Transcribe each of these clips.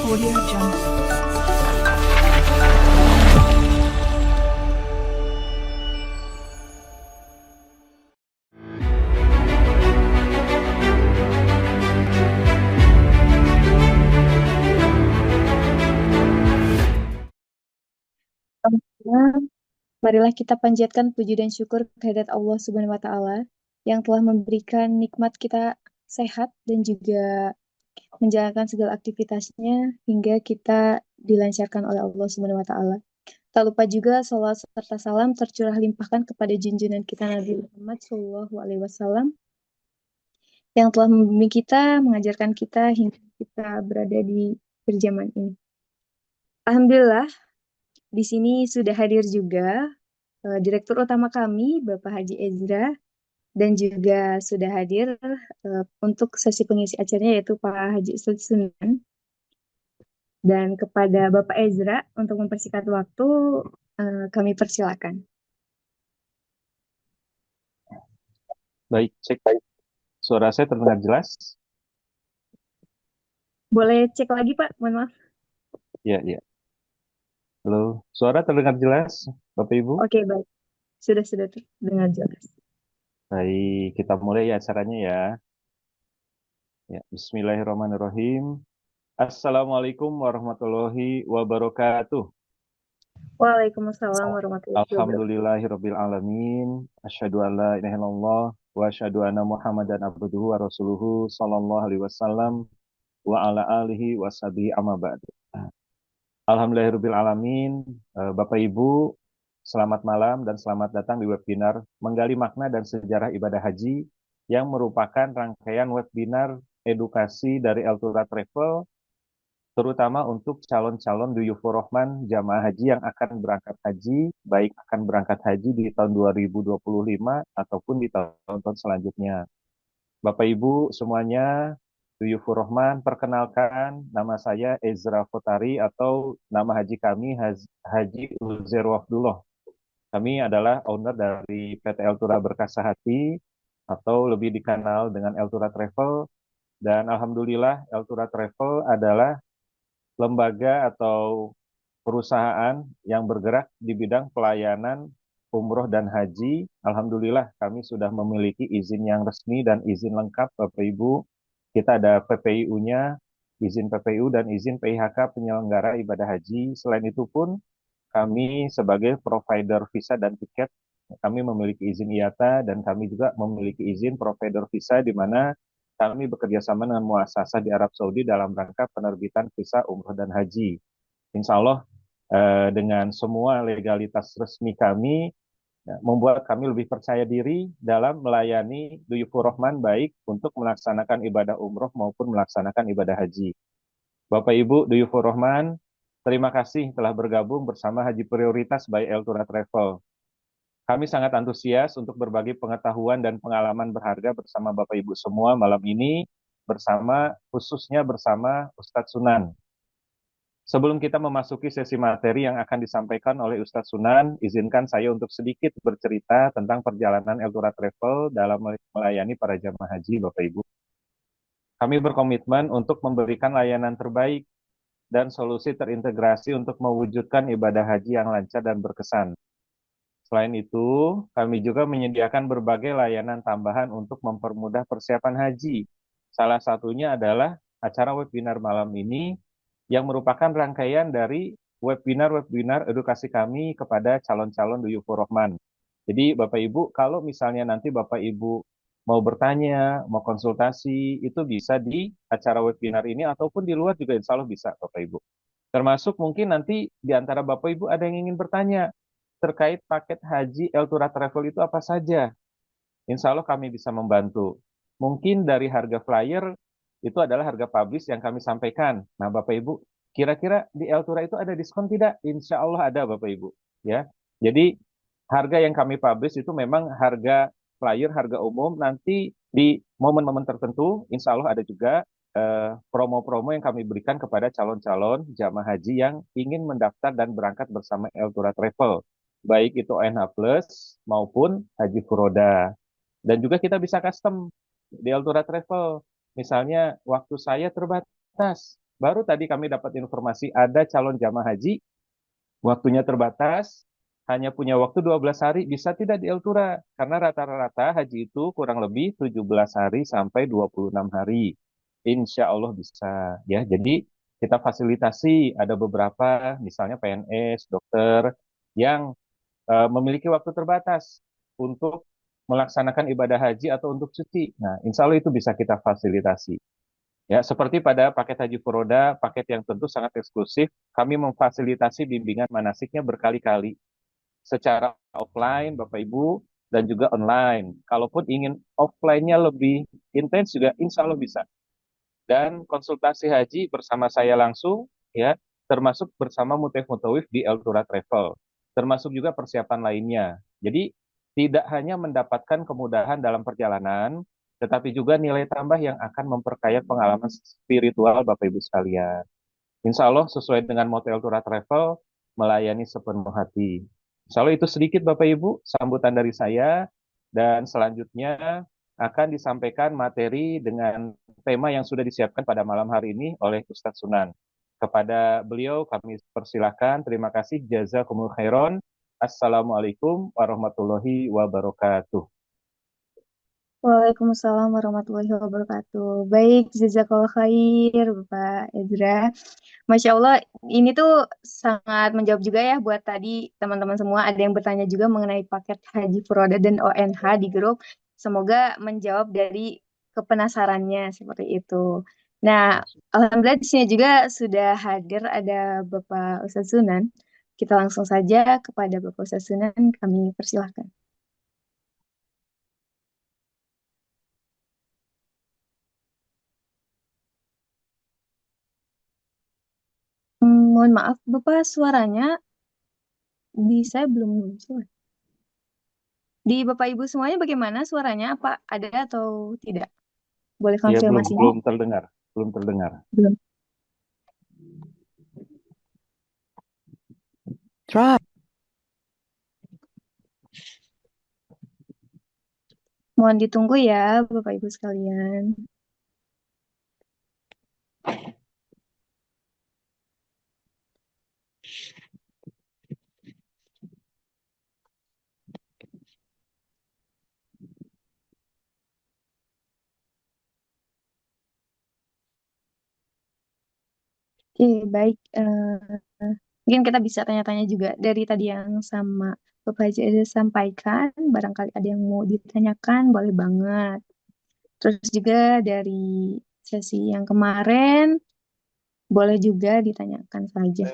Audio Jungle. Pertama, marilah kita panjatkan puji dan syukur kehadirat Allah Subhanahu wa Ta'ala yang telah memberikan nikmat kita sehat dan juga menjalankan segala aktivitasnya hingga kita dilancarkan oleh Allah Subhanahu wa Ta'ala. Tak lupa juga salawat serta salam tercurah limpahkan kepada junjungan kita Nabi Muhammad Shallallahu Alaihi Wasallam yang telah membimbing kita, mengajarkan kita hingga kita berada di zaman ini. Alhamdulillah, di sini sudah hadir juga Direktur Utama kami, Bapak Haji Ezra, dan juga sudah hadir untuk sesi pengisi acaranya yaitu Pak Haji Ustadz Sunan. Dan kepada Bapak Ezra untuk mempersingkat waktu, kami persilakan. Baik, cek. Suara saya terdengar jelas? Boleh cek lagi Pak, mohon maaf. Ya, ya. Halo, suara terdengar jelas, Bapak Ibu? Oke, baik. Sudah terdengar jelas. Baik, kita mulai ya acaranya ya. Ya, Bismillahirrahmanirrahim. Assalamualaikum warahmatullahi wabarakatuh. Waalaikumsalam warahmatullahi wabarakatuh. Alhamdulillahirabbil alamin. Asyhadu an la ilaha illallah wa asyhadu anna Muhammadan abduhu wa rasuluhu sallallahu alaihi wasallam wa ala alihi washabihi amma ba'du. Alhamdulillahirabbil alamin. Bapak Ibu, selamat malam dan selamat datang di webinar Menggali Makna dan Sejarah Ibadah Haji yang merupakan rangkaian webinar edukasi dari Eltura Travel terutama untuk calon-calon Duyufur Rahman jamaah haji yang akan berangkat haji, baik akan berangkat haji di tahun 2025 ataupun di tahun-tahun selanjutnya. Bapak Ibu semuanya, Duyufur Rahman, perkenalkan nama saya Ezra Fotari atau nama haji kami Haji Uzair Wafdullah. Kami adalah owner dari PT Eltura Berkasa Hati atau lebih dikenal dengan Eltura Travel. Dan Alhamdulillah Eltura Travel adalah lembaga atau perusahaan yang bergerak di bidang pelayanan umroh dan haji. Alhamdulillah kami sudah memiliki izin yang resmi dan izin lengkap Bapak Ibu. Kita ada PPIU-nya, izin PPIU dan izin PIHK penyelenggara ibadah haji. Selain itu pun kami sebagai provider visa dan tiket, kami memiliki izin IATA dan kami juga memiliki izin provider visa di mana kami bekerja sama dengan muasasah di Arab Saudi dalam rangka penerbitan visa umroh dan haji. Insya Allah dengan semua legalitas resmi kami membuat kami lebih percaya diri dalam melayani Duyufur Rahman baik untuk melaksanakan ibadah umroh maupun melaksanakan ibadah haji. Bapak Ibu Duyufur Rahman, terima kasih telah bergabung bersama Haji Prioritas by Eltura Travel. Kami sangat antusias untuk berbagi pengetahuan dan pengalaman berharga bersama Bapak Ibu semua malam ini, khususnya bersama Ustadz Sunan. Sebelum kita memasuki sesi materi yang akan disampaikan oleh Ustadz Sunan, izinkan saya untuk sedikit bercerita tentang perjalanan Eltura Travel dalam melayani para jamaah haji, Bapak Ibu. Kami berkomitmen untuk memberikan layanan terbaik dan solusi terintegrasi untuk mewujudkan ibadah haji yang lancar dan berkesan. Selain itu, kami juga menyediakan berbagai layanan tambahan untuk mempermudah persiapan haji. Salah satunya adalah acara webinar malam ini yang merupakan rangkaian dari webinar-webinar edukasi kami kepada calon-calon Duyufur Rahman. Jadi Bapak Ibu, kalau misalnya nanti Bapak Ibu mau bertanya, mau konsultasi, itu bisa di acara webinar ini ataupun di luar juga insya Allah bisa Bapak Ibu. Termasuk mungkin nanti di antara Bapak Ibu ada yang ingin bertanya terkait paket haji Eltura Travel itu apa saja. Insya Allah kami bisa membantu. Mungkin dari harga flyer itu adalah harga publish yang kami sampaikan. Nah Bapak Ibu, kira-kira di Eltura itu ada diskon tidak? Insya Allah ada Bapak Ibu. Ya, jadi harga yang kami publish itu memang harga flyer, harga umum. Nanti di momen-momen tertentu, insya Allah ada juga promo-promo yang kami berikan kepada calon-calon jamaah haji yang ingin mendaftar dan berangkat bersama Eltura Travel. Baik itu ONH Plus maupun Haji Furoda. Dan juga kita bisa custom di Eltura Travel. Misalnya waktu saya terbatas, baru tadi kami dapat informasi ada calon jamaah haji, waktunya terbatas, hanya punya waktu 12 hari, bisa tidak di Eltura? Karena rata-rata haji itu kurang lebih 17 hari sampai 26 hari. Insya Allah bisa. Ya, jadi kita fasilitasi ada beberapa, misalnya PNS, dokter, yang memiliki waktu terbatas untuk melaksanakan ibadah haji atau untuk cuti. Nah, insya Allah itu bisa kita fasilitasi. Ya, seperti pada paket Haji Furoda, paket yang tentu sangat eksklusif, kami memfasilitasi bimbingan manasiknya berkali-kali secara offline, Bapak Ibu, dan juga online. Kalaupun ingin offline-nya lebih intens juga, insya Allah bisa. Dan konsultasi haji bersama saya langsung, ya, termasuk bersama Mutef Mutawif di Eltura Travel, termasuk juga persiapan lainnya. Jadi tidak hanya mendapatkan kemudahan dalam perjalanan, tetapi juga nilai tambah yang akan memperkaya pengalaman spiritual Bapak Ibu sekalian. Insya Allah sesuai dengan motel Eltura Travel, melayani sepenuh hati. Insya Allah itu sedikit Bapak Ibu, sambutan dari saya, dan selanjutnya akan disampaikan materi dengan tema yang sudah disiapkan pada malam hari ini oleh Ustadz Sunan. Kepada beliau kami persilahkan. Terima kasih. Jazakumul khairan. Assalamualaikum warahmatullahi wabarakatuh. Waalaikumsalam warahmatullahi wabarakatuh. Baik, jazakallah khair, Bapak Ezra. Masya Allah, ini tuh sangat menjawab juga ya buat tadi teman-teman semua. Ada yang bertanya juga mengenai paket Haji Furoda dan ONH di grup. Semoga menjawab dari kepenasarannya seperti itu. Nah, Alhamdulillah di sini juga sudah hadir ada Bapak Ustadz Sunan. Kita langsung saja kepada Bapak Ustadz Sunan, kami persilahkan. Mohon maaf, Bapak suaranya di saya belum muncul. Di Bapak Ibu semuanya bagaimana suaranya? Apa ada atau tidak? Boleh Ya, belum konfirmasinya? belum terdengar, belum terdengar. Belum. Try. Mohon ditunggu ya, Bapak Ibu sekalian. Oke, baik. Mungkin kita bisa tanya-tanya juga dari tadi yang sama Bapak Haji Eza sampaikan. Barangkali ada yang mau ditanyakan, boleh banget. Terus juga dari sesi yang kemarin, boleh juga ditanyakan saja.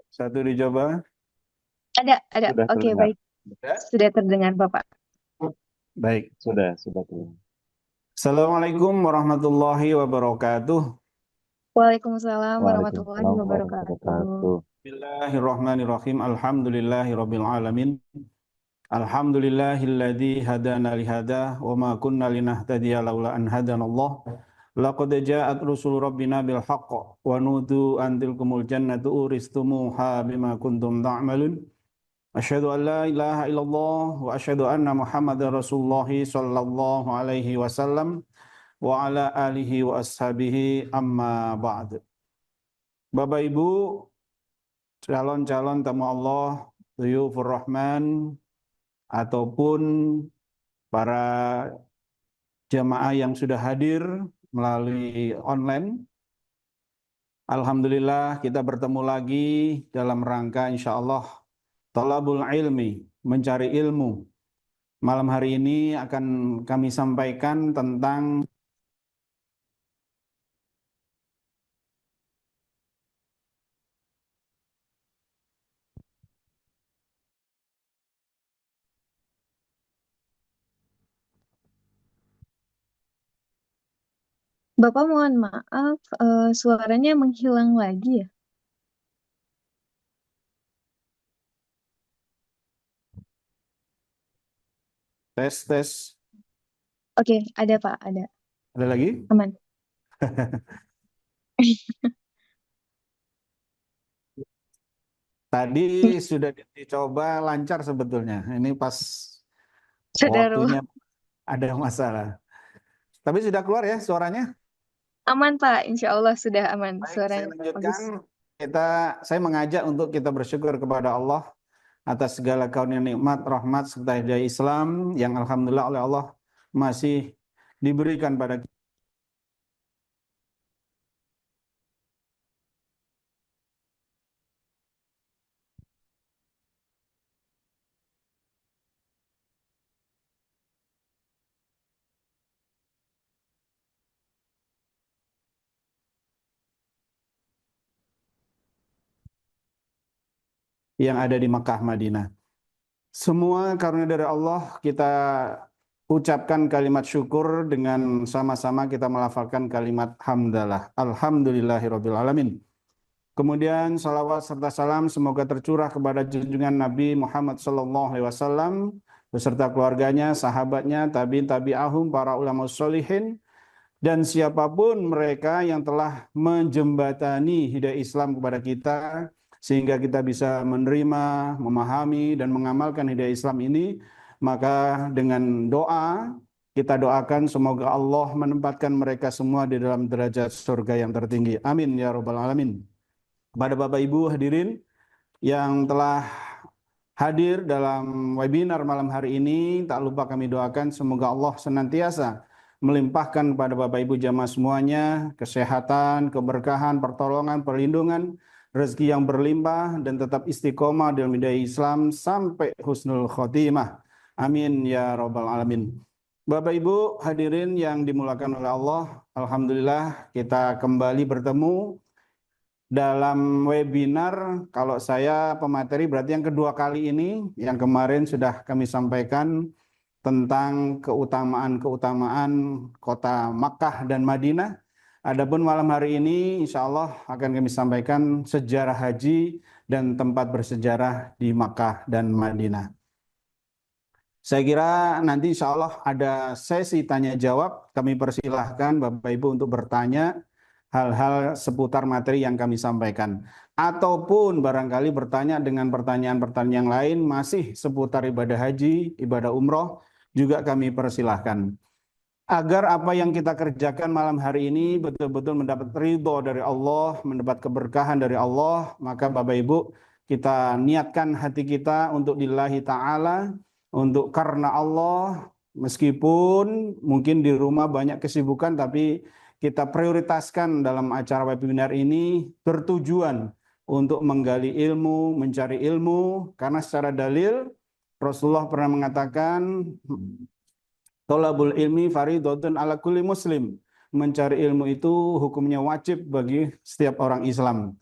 Satu dicoba. Ada. Sudah Oke, terdengar. baik. Sudah terdengar, Bapak. Baik. Sudah terdengar. Assalamualaikum warahmatullahi wabarakatuh. Waalaikumsalam warahmatullahi Waalaikumsalam wabarakatuh. warahmatullahi wabarakatuh. Bismillahirrahmanirrahim. Alhamdulillahirabbil alamin. Alhamdulillahilladzi hadana lihada wa ma kunna linahtadiya laula an hadanallah. Laqad ja'at rusul rabbina bil haqq wa nudu an tilkumul jannatu uristumuha bima kuntum ta'malun. Asyhadu an la ilaha illallah wa asyhadu anna Muhammadar Rasulullah sallallahu alaihi wasallam wa ala alihi wa ashabihi amma ba'd. Bapak Ibu, calon-calon tamu Allah, Duyufur Rahman ataupun para jamaah yang sudah hadir melalui online. Alhamdulillah kita bertemu lagi dalam rangka insyaallah talabul ilmi, mencari ilmu. Malam hari ini akan kami sampaikan tentang Bapak mohon maaf, suaranya menghilang lagi ya. tes. Oke, ada Pak, ada. Ada lagi? Aman. Tadi sudah dicoba lancar sebetulnya. Ini pas Sudah waktunya ada masalah. Tapi sudah keluar ya suaranya? Aman Pak, insya Allah sudah aman. Baik, saya Suaranya lanjutkan. bagus. Saya mengajak untuk kita bersyukur kepada Allah atas segala karunia nikmat, rahmat, serta hidayah Islam yang alhamdulillah oleh Allah masih diberikan pada kita. Yang ada di Makkah Madinah. Semua karunia dari Allah kita ucapkan kalimat syukur dengan sama-sama kita melafalkan kalimat hamdalah. Alhamdulillahirabbil alamin. Kemudian salawat serta salam semoga tercurah kepada junjungan Nabi Muhammad SAW beserta keluarganya, sahabatnya, tabi'in tabi'ahum, para ulama sholihin, dan siapapun mereka yang telah menjembatani hidayah Islam kepada kita sehingga kita bisa menerima, memahami, dan mengamalkan hidayah Islam ini. Maka dengan doa kita doakan semoga Allah menempatkan mereka semua di dalam derajat surga yang tertinggi. Amin ya rabbal alamin. Kepada Bapak Ibu hadirin yang telah hadir dalam webinar malam hari ini, tak lupa kami doakan semoga Allah senantiasa melimpahkan kepada Bapak Ibu jamaah semuanya kesehatan, keberkahan, pertolongan, perlindungan, rezeki yang berlimpah, dan tetap istiqomah dalam hidayah Islam sampai husnul khotimah. Amin ya rabbal alamin. Bapak Ibu hadirin yang dimuliakan oleh Allah, alhamdulillah kita kembali bertemu dalam webinar. Kalau saya pemateri berarti yang kedua kali ini. Yang kemarin sudah kami sampaikan tentang keutamaan-keutamaan kota Makkah dan Madinah. Adapun malam hari ini insya Allah akan kami sampaikan sejarah haji dan tempat bersejarah di Makkah dan Madinah. Saya kira nanti insya Allah ada sesi tanya jawab. Kami persilahkan Bapak Ibu untuk bertanya hal-hal seputar materi yang kami sampaikan. Ataupun barangkali bertanya dengan pertanyaan-pertanyaan yang lain masih seputar ibadah haji, ibadah umroh, juga kami persilahkan. Agar apa yang kita kerjakan malam hari ini betul-betul mendapat ridho dari Allah, mendapat keberkahan dari Allah, maka Bapak Ibu kita niatkan hati kita untuk lillahi ta'ala, untuk karena Allah, meskipun mungkin di rumah banyak kesibukan, tapi kita prioritaskan dalam acara webinar ini bertujuan untuk menggali ilmu, mencari ilmu, karena secara dalil Rasulullah pernah mengatakan thalabul ilmi fardhotun ala kulli muslim. Mencari ilmu itu hukumnya wajib bagi setiap orang Islam.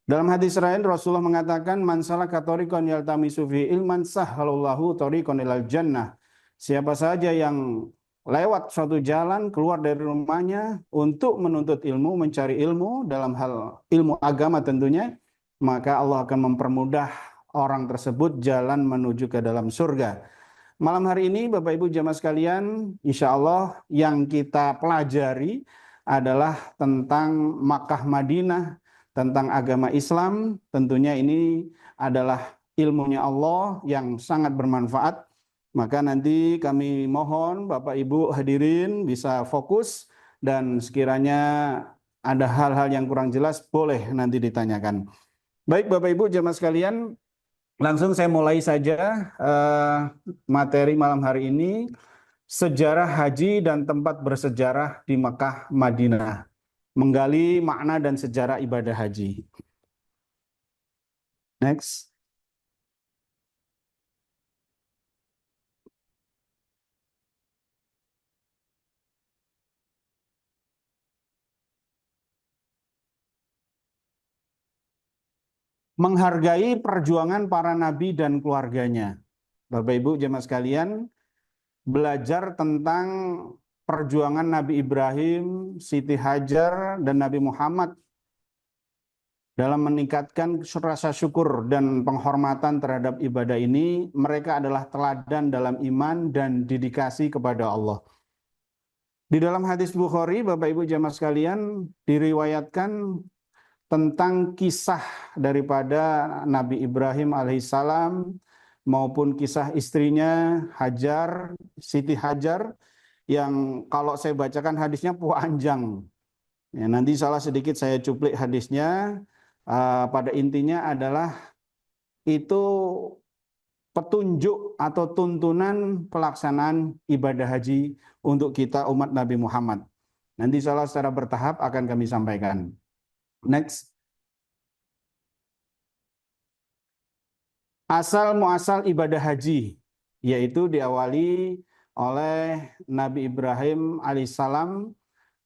Dalam hadis lain Rasulullah mengatakan man salaka thariqan yaltamisu fi ilman sahhalallahu thariqan ilal jannah. Siapa saja yang lewat suatu jalan keluar dari rumahnya untuk menuntut ilmu, mencari ilmu dalam hal ilmu agama tentunya, maka Allah akan mempermudah orang tersebut jalan menuju ke dalam surga. Malam hari ini Bapak Ibu jamaah sekalian, insya Allah yang kita pelajari adalah tentang Makkah Madinah, tentang agama Islam. Tentunya ini adalah ilmunya Allah yang sangat bermanfaat. Maka nanti kami mohon Bapak Ibu hadirin bisa fokus, dan sekiranya ada hal-hal yang kurang jelas boleh nanti ditanyakan. Baik Bapak Ibu jamaah sekalian, langsung saya mulai saja materi malam hari ini, sejarah haji dan tempat bersejarah di Makkah Madinah. Menggali makna dan sejarah ibadah haji. Next. Menghargai perjuangan para nabi dan keluarganya. Bapak Ibu jemaah sekalian, belajar tentang perjuangan Nabi Ibrahim, Siti Hajar, dan Nabi Muhammad dalam meningkatkan rasa syukur dan penghormatan terhadap ibadah ini. Mereka adalah teladan dalam iman dan dedikasi kepada Allah. Di dalam hadis Bukhari, Bapak Ibu jemaah sekalian, diriwayatkan tentang kisah daripada Nabi Ibrahim alaihissalam maupun kisah istrinya Hajar, Siti Hajar, yang kalau saya bacakan hadisnya panjang. Ya, nanti salah sedikit saya cuplik hadisnya. Pada intinya adalah itu petunjuk atau tuntunan pelaksanaan ibadah haji untuk kita umat Nabi Muhammad. Nanti salah secara bertahap akan kami sampaikan. Next. Asal muasal ibadah haji, yaitu diawali oleh Nabi Ibrahim alaihissalam,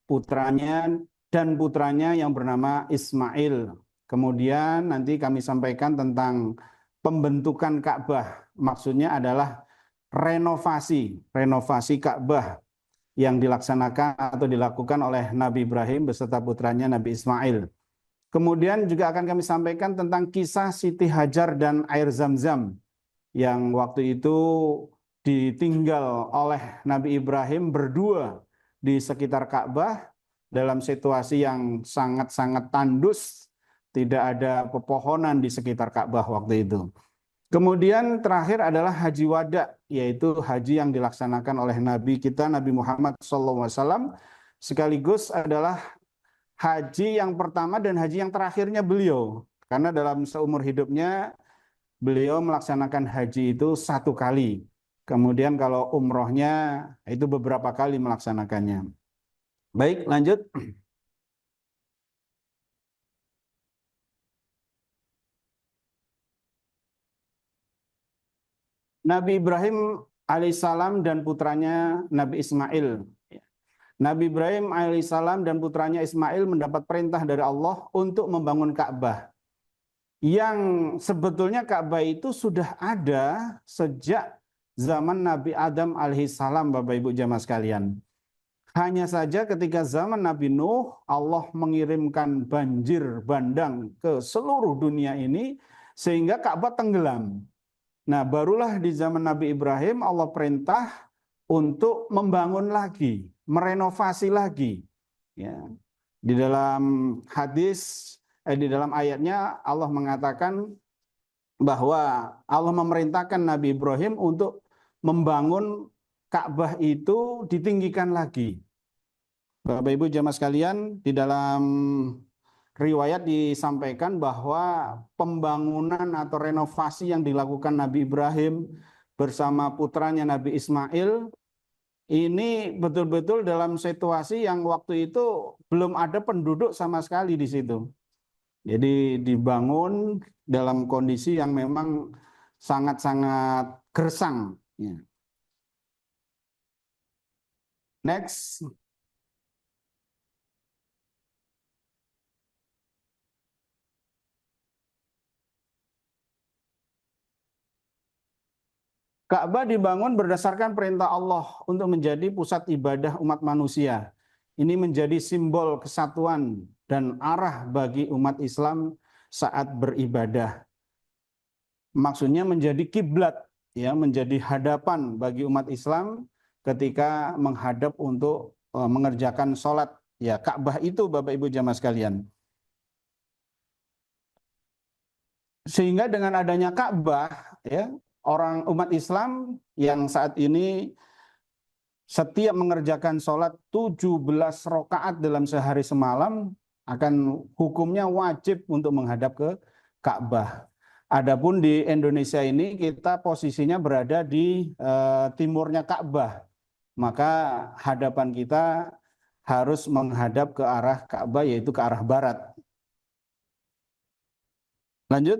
putranya dan putranya yang bernama Ismail. Kemudian nanti kami sampaikan tentang pembentukan Ka'bah. Maksudnya adalah renovasi Ka'bah yang dilaksanakan atau dilakukan oleh Nabi Ibrahim beserta putranya Nabi Ismail. Kemudian juga akan kami sampaikan tentang kisah Siti Hajar dan air Zam-Zam yang waktu itu ditinggal oleh Nabi Ibrahim berdua di sekitar Ka'bah dalam situasi yang sangat-sangat tandus, tidak ada pepohonan di sekitar Ka'bah waktu itu. Kemudian terakhir adalah haji wada, yaitu haji yang dilaksanakan oleh Nabi kita Nabi Muhammad SAW, sekaligus adalah haji yang pertama dan haji yang terakhirnya beliau. Karena dalam seumur hidupnya beliau melaksanakan haji itu 1 kali. Kemudian kalau umrohnya itu beberapa kali melaksanakannya. Baik, lanjut. Nabi Ibrahim alaihissalam dan putranya Nabi Ismail. Nabi Ibrahim alaihissalam dan putranya Ismail mendapat perintah dari Allah untuk membangun Ka'bah. Yang sebetulnya Ka'bah itu sudah ada sejak zaman Nabi Adam alaihissalam, Bapak Ibu jamaah sekalian. Hanya saja ketika zaman Nabi Nuh, Allah mengirimkan banjir bandang ke seluruh dunia ini sehingga Ka'bah tenggelam. Nah, barulah di zaman Nabi Ibrahim Allah perintah untuk membangun lagi, merenovasi lagi. Ya. Di dalam hadis, di dalam ayatnya Allah mengatakan bahwa Allah memerintahkan Nabi Ibrahim untuk membangun Ka'bah itu ditinggikan lagi. Bapak Ibu jamaah sekalian, di dalam riwayat disampaikan bahwa pembangunan atau renovasi yang dilakukan Nabi Ibrahim bersama putranya Nabi Ismail ini betul-betul dalam situasi yang waktu itu belum ada penduduk sama sekali di situ. Jadi dibangun dalam kondisi yang memang sangat-sangat gersang. Next. Ka'bah dibangun berdasarkan perintah Allah untuk menjadi pusat ibadah umat manusia. Ini menjadi simbol kesatuan dan arah bagi umat Islam saat beribadah. Maksudnya menjadi kiblat, ya, menjadi hadapan bagi umat Islam ketika menghadap untuk mengerjakan sholat. Ya, Ka'bah itu Bapak Ibu jamaah sekalian. Sehingga dengan adanya Ka'bah, ya, orang umat Islam yang saat ini setiap mengerjakan sholat 17 rakaat dalam sehari semalam akan hukumnya wajib untuk menghadap ke Ka'bah. Adapun di Indonesia ini kita posisinya berada di timurnya Ka'bah. Maka hadapan kita harus menghadap ke arah Ka'bah, yaitu ke arah barat. Lanjut.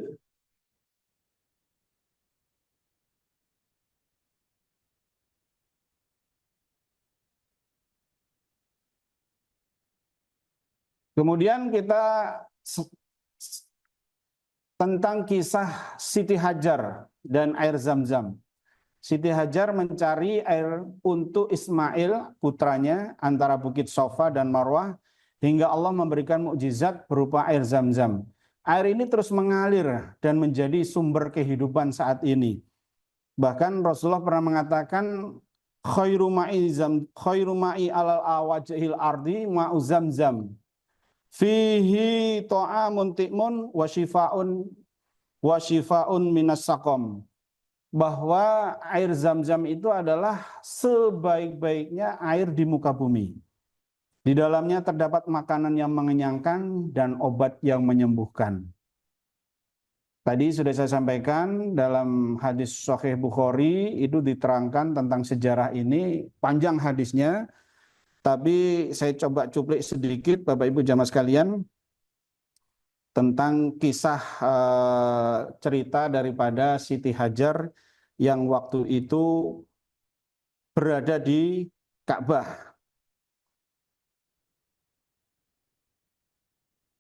Kemudian kita tentang kisah Siti Hajar dan air Zam-Zam. Siti Hajar mencari air untuk Ismail putranya antara Bukit Sofa dan Marwah hingga Allah memberikan mukjizat berupa air Zam-Zam. Air ini terus mengalir dan menjadi sumber kehidupan saat ini. Bahkan Rasulullah pernah mengatakan khairu ma'i alal awajihil ardi ma'u Zam-Zam. Fihi ta'amun ti'mun wa shifaun minas saqam. Bahwa air Zam-Zam itu adalah sebaik-baiknya air di muka bumi. Di dalamnya terdapat makanan yang mengenyangkan dan obat yang menyembuhkan. Tadi sudah saya sampaikan dalam hadis Sahih Bukhari itu diterangkan tentang sejarah ini, panjang hadisnya, tapi saya coba cuplik sedikit Bapak Ibu jamaah sekalian tentang kisah cerita daripada Siti Hajar yang waktu itu berada di Ka'bah.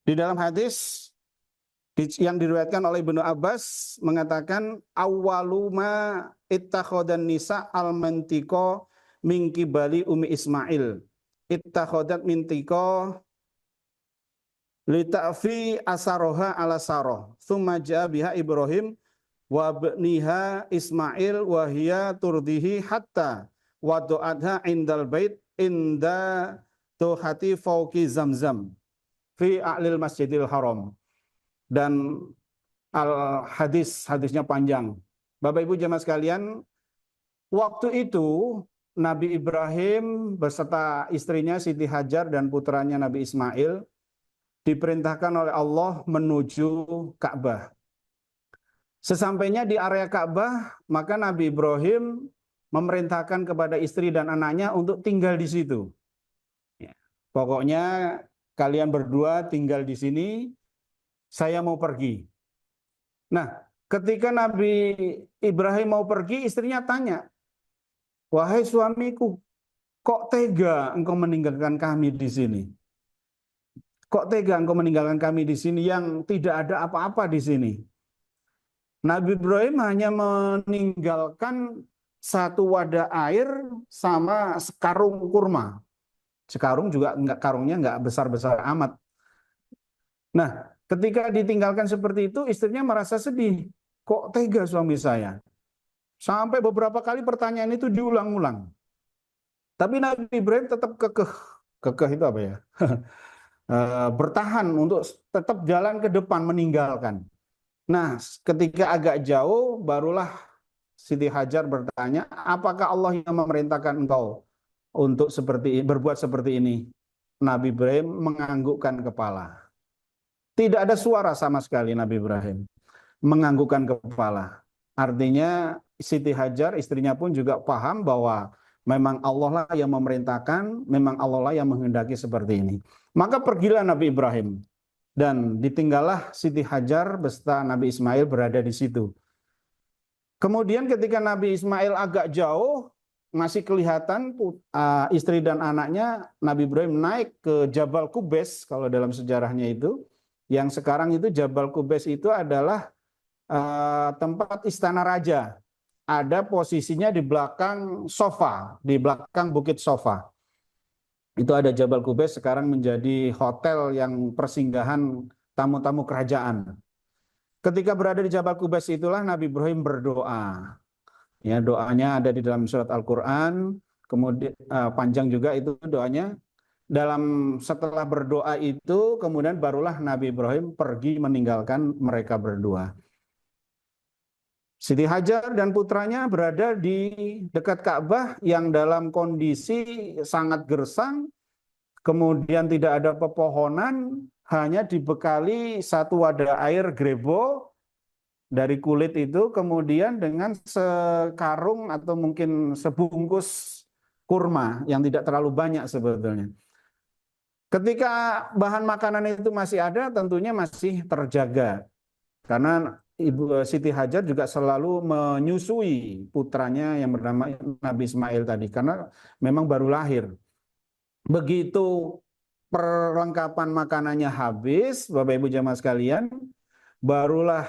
Di dalam hadis yang diriwayatkan oleh Ibnu Abbas mengatakan awwaluma ittakhadan nisa al-mantiqa min qibali Ummi Ismail. Ittakhadat mintiqa lita'fi asaroha ala saroh. Tsumma ja'a biha Ibrahim wa bniha Ismail wa hiya turdihi hatta wadu'atha indal bait inda tuhati fauqi Zamzam fi a'lil Masjidil Haram. Dan hadisnya panjang. Bapak Ibu jemaah sekalian, waktu itu Nabi Ibrahim beserta istrinya Siti Hajar dan putranya Nabi Ismail diperintahkan oleh Allah menuju Ka'bah. Sesampainya di area Ka'bah, maka Nabi Ibrahim memerintahkan kepada istri dan anaknya untuk tinggal di situ. Pokoknya kalian berdua tinggal di sini, saya mau pergi. Nah, ketika Nabi Ibrahim mau pergi, istrinya tanya, wahai suamiku, kok tega engkau meninggalkan kami di sini? Kok tega engkau meninggalkan kami di sini yang tidak ada apa-apa di sini? Nabi Ibrahim hanya meninggalkan satu wadah air sama sekarung kurma. Sekarung juga karungnya enggak besar-besar amat. Nah, ketika ditinggalkan seperti itu, istrinya merasa sedih. Kok tega suami saya? Sampai beberapa kali pertanyaan itu diulang-ulang. Tapi Nabi Ibrahim tetap kekeh itu apa ya? Bertahan untuk tetap jalan ke depan meninggalkan. Nah, ketika agak jauh, barulah Siti Hajar bertanya, apakah Allah yang memerintahkan engkau untuk berbuat seperti ini? Nabi Ibrahim menganggukkan kepala. Tidak ada suara sama sekali Nabi Ibrahim. Menganggukkan kepala. Artinya Siti Hajar istrinya pun juga paham bahwa memang Allah lah yang memerintahkan, memang Allah lah yang menghendaki seperti ini. Maka pergilah Nabi Ibrahim. Dan ditinggallah Siti Hajar beserta Nabi Ismail berada di situ. Kemudian ketika Nabi Ismail agak jauh, masih kelihatan istri dan anaknya, Nabi Ibrahim naik ke Jabal Qubais, kalau dalam sejarahnya itu. Yang sekarang itu Jabal Qubais itu adalah tempat istana raja. Ada posisinya di belakang Sofa, di belakang Bukit Sofa. Itu ada Jabal Qubais, sekarang menjadi hotel yang persinggahan tamu-tamu kerajaan. Ketika berada di Jabal Qubais itulah Nabi Ibrahim berdoa. Ya, doanya ada di dalam surat Al-Qur'an, kemudian panjang juga itu doanya. Setelah berdoa itu, kemudian barulah Nabi Ibrahim pergi meninggalkan mereka berdua. Siti Hajar dan putranya berada di dekat Ka'bah yang dalam kondisi sangat gersang, kemudian tidak ada pepohonan, hanya dibekali satu wadah air grebo dari kulit itu, kemudian dengan sekarung atau mungkin sebungkus kurma yang tidak terlalu banyak sebetulnya. Ketika bahan makanan itu masih ada, tentunya masih terjaga. Karena Ibu Siti Hajar juga selalu menyusui putranya yang bernama Nabi Ismail tadi, karena memang baru lahir. Begitu perlengkapan makanannya habis, Bapak Ibu jamaah sekalian, barulah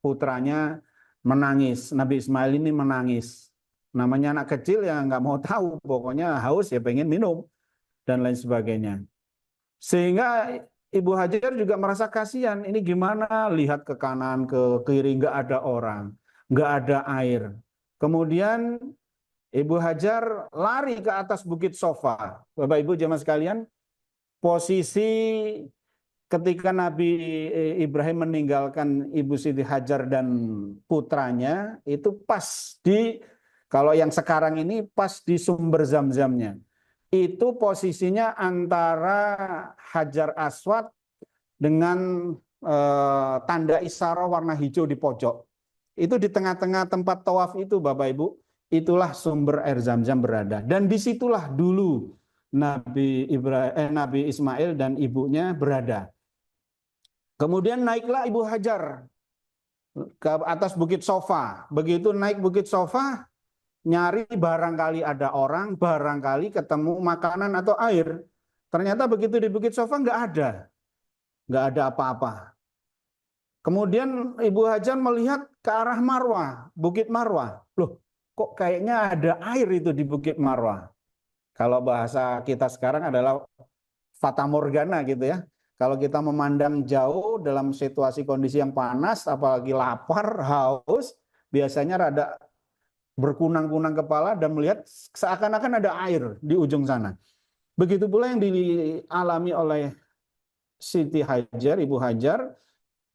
putranya menangis. Nabi Ismail ini menangis. Namanya anak kecil ya nggak mau tahu, pokoknya haus ya pengen minum dan lain sebagainya. Sehingga Ibu Hajar juga merasa kasihan, ini gimana lihat ke kanan, ke kiri, nggak ada orang, nggak ada air. Kemudian Ibu Hajar lari ke atas Bukit Sofa. Bapak Ibu jemaah sekalian, posisi ketika Nabi Ibrahim meninggalkan Ibu Siti Hajar dan putranya, itu pas kalau yang sekarang ini pas di sumber Zam-Zamnya. itu posisinya antara Hajar Aswad dengan tanda isyarah warna hijau di pojok. Itu di tengah-tengah tempat tawaf itu, Bapak Ibu, itulah sumber air Zam-Zam berada. Dan disitulah dulu Nabi Ismail dan ibunya berada. Kemudian naiklah Ibu Hajar ke atas Bukit Sofa. Begitu naik Bukit Sofa, nyari barangkali ada orang, barangkali ketemu makanan atau air. Ternyata begitu di Bukit Sofa nggak ada apa-apa. Kemudian Ibu Hajar melihat ke arah Marwah, Bukit Marwah. Loh, kok kayaknya ada air itu di Bukit Marwah. Kalau bahasa kita sekarang adalah fata morgana gitu ya. Kalau kita memandang jauh dalam situasi kondisi yang panas, apalagi lapar, haus, biasanya rada berkunang-kunang kepala dan melihat seakan-akan ada air di ujung sana. Begitu pula yang dialami oleh Siti Hajar, Ibu Hajar.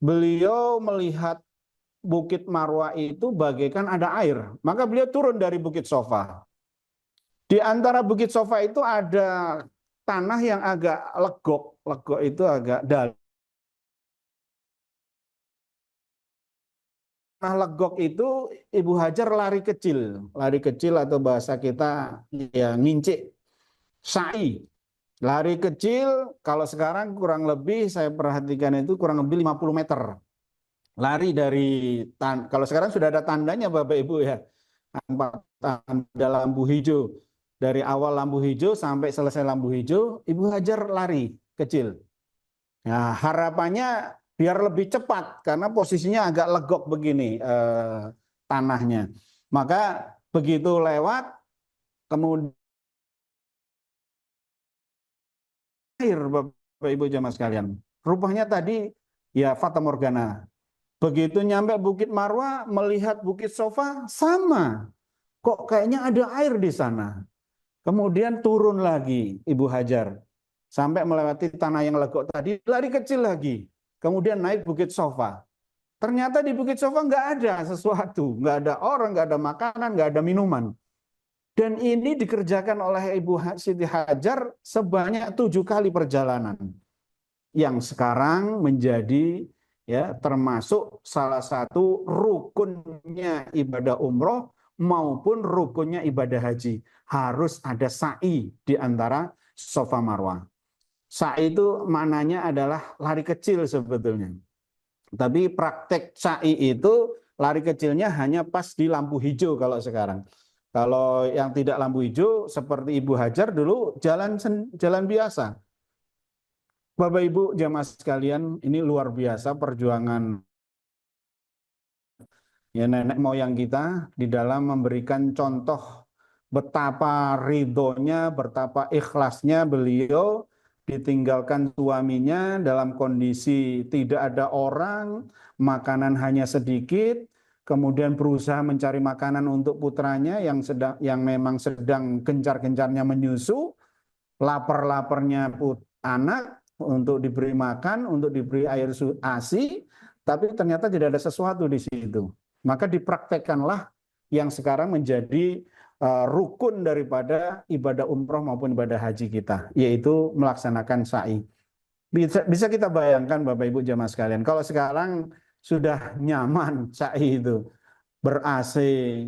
Beliau melihat Bukit Marwah itu bagaikan ada air. Maka beliau turun dari Bukit Sofa. Di antara Bukit Sofa itu ada tanah yang agak legok. Legok itu agak dalam. Tanah legok itu Ibu Hajar lari kecil. Lari kecil atau bahasa kita ya ngincik. Sa'i. Lari kecil, kalau sekarang kurang lebih saya perhatikan itu kurang lebih 50 meter. Lari dari, kalau sekarang sudah ada tandanya Bapak Ibu ya. Tanda lampu hijau. Dari awal lampu hijau sampai selesai lampu hijau, Ibu Hajar lari kecil. Nah, harapannya biar lebih cepat karena posisinya agak legok begini tanahnya. Maka begitu lewat, kemudian air Bapak Ibu jamaah sekalian. Rupanya tadi ya fata morgana. Begitu nyampe Bukit Marwah, melihat Bukit Sofa sama. Kok kayaknya ada air di sana. Kemudian turun lagi Ibu Hajar. Sampai melewati tanah yang legok tadi, lari kecil lagi. Kemudian naik Bukit Sofa. Ternyata di Bukit Sofa nggak ada sesuatu. Nggak ada orang, nggak ada makanan, nggak ada minuman. Dan ini dikerjakan oleh Ibu Siti Hajar sebanyak 7 kali perjalanan. Yang sekarang menjadi ya termasuk salah satu rukunnya ibadah umroh maupun rukunnya ibadah haji. Harus ada sa'i di antara Safa Marwah. Sa'i itu maknanya adalah lari kecil sebetulnya. Tapi praktek sa'i itu lari kecilnya hanya pas di lampu hijau kalau sekarang. Kalau yang tidak lampu hijau seperti Ibu Hajar dulu jalan biasa. Bapak Ibu jamaah sekalian, ini luar biasa perjuangan ya nenek moyang kita di dalam memberikan contoh betapa ridhonya, betapa ikhlasnya beliau ditinggalkan suaminya dalam kondisi tidak ada orang, makanan hanya sedikit, kemudian berusaha mencari makanan untuk putranya yang memang sedang gencar-gencarnya menyusu, lapar-laparnya anak untuk diberi makan, untuk diberi air ASI, tapi ternyata tidak ada sesuatu di situ. Maka dipraktekkanlah yang sekarang menjadi rukun daripada ibadah umroh maupun ibadah haji kita, yaitu melaksanakan sa'i. Bisa kita bayangkan Bapak Ibu jamaah sekalian, kalau sekarang sudah nyaman sa'i itu, ber-AC,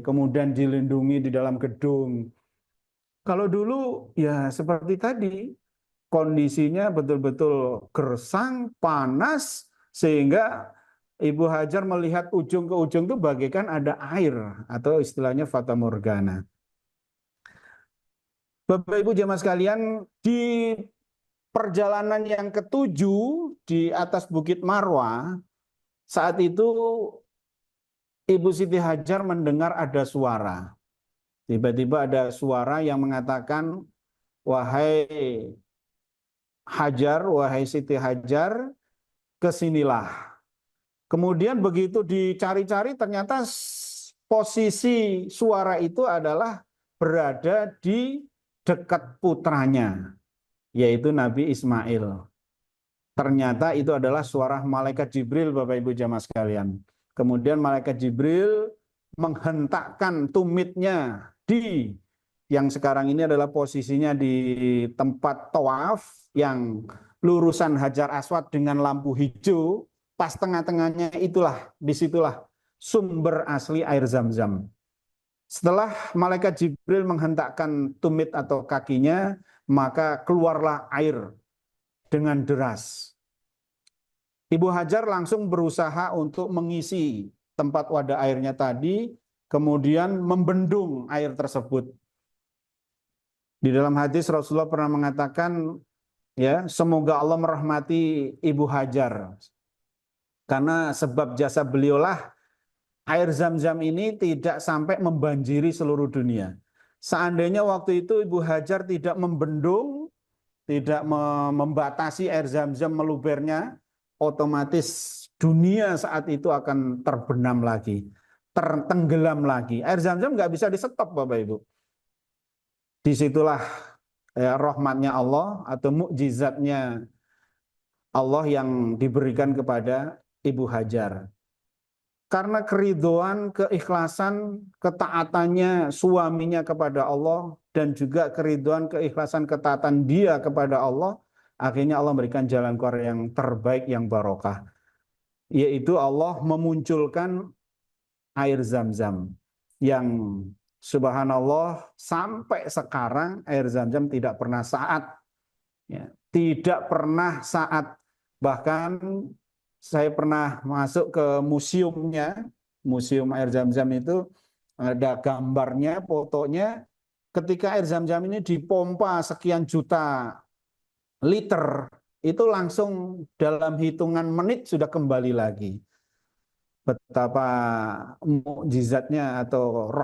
kemudian dilindungi di dalam gedung. Kalau dulu ya seperti tadi, kondisinya betul-betul gersang, panas, sehingga Ibu Hajar melihat ujung ke ujung itu bagaikan ada air, atau istilahnya fata morgana. Bapak Ibu jamaah sekalian, di perjalanan yang ketujuh di atas Bukit Marwah, saat itu Ibu Siti Hajar mendengar ada suara. Tiba-tiba ada suara yang mengatakan, wahai Hajar, wahai Siti Hajar, kesinilah. Kemudian begitu dicari-cari ternyata posisi suara itu adalah berada di dekat putranya, yaitu Nabi Ismail. Ternyata itu adalah suara malaikat Jibril, Bapak Ibu jamaah sekalian. Kemudian malaikat Jibril menghentakkan tumitnya di yang sekarang ini adalah posisinya di tempat tawaf yang lurusan Hajar Aswad dengan lampu hijau, pas tengah-tengahnya disitulah sumber asli air Zam-Zam. Setelah malaikat Jibril menghentakkan tumit atau kakinya, maka keluarlah air dengan deras. Ibu Hajar langsung berusaha untuk mengisi tempat wadah airnya tadi, kemudian membendung air tersebut. Di dalam hadis Rasulullah pernah mengatakan, ya, semoga Allah merahmati Ibu Hajar. Karena sebab jasa beliaulah air Zam-Zam ini tidak sampai membanjiri seluruh dunia. Seandainya waktu itu Ibu Hajar tidak membendung, tidak membatasi air Zam-Zam melubernya, otomatis dunia saat itu akan terbenam lagi, tertenggelam lagi. Air Zam-Zam nggak bisa di-stop, Bapak Ibu. Disitulah rahmatnya Allah atau mukjizatnya Allah yang diberikan kepada Ibu Hajar. Karena keriduan, keikhlasan, ketaatannya suaminya kepada Allah, dan juga keriduan, keikhlasan, ketaatan dia kepada Allah, akhirnya Allah memberikan jalan keluar yang terbaik, yang barokah. Yaitu Allah memunculkan air Zam-Zam yang subhanallah sampai sekarang air Zam-Zam tidak pernah saat, bahkan saya pernah masuk ke museumnya, museum air Zam-Zam itu ada gambarnya, fotonya, ketika air Zam-Zam ini dipompa sekian juta liter, itu langsung dalam hitungan menit sudah kembali lagi. Betapa mukjizatnya atau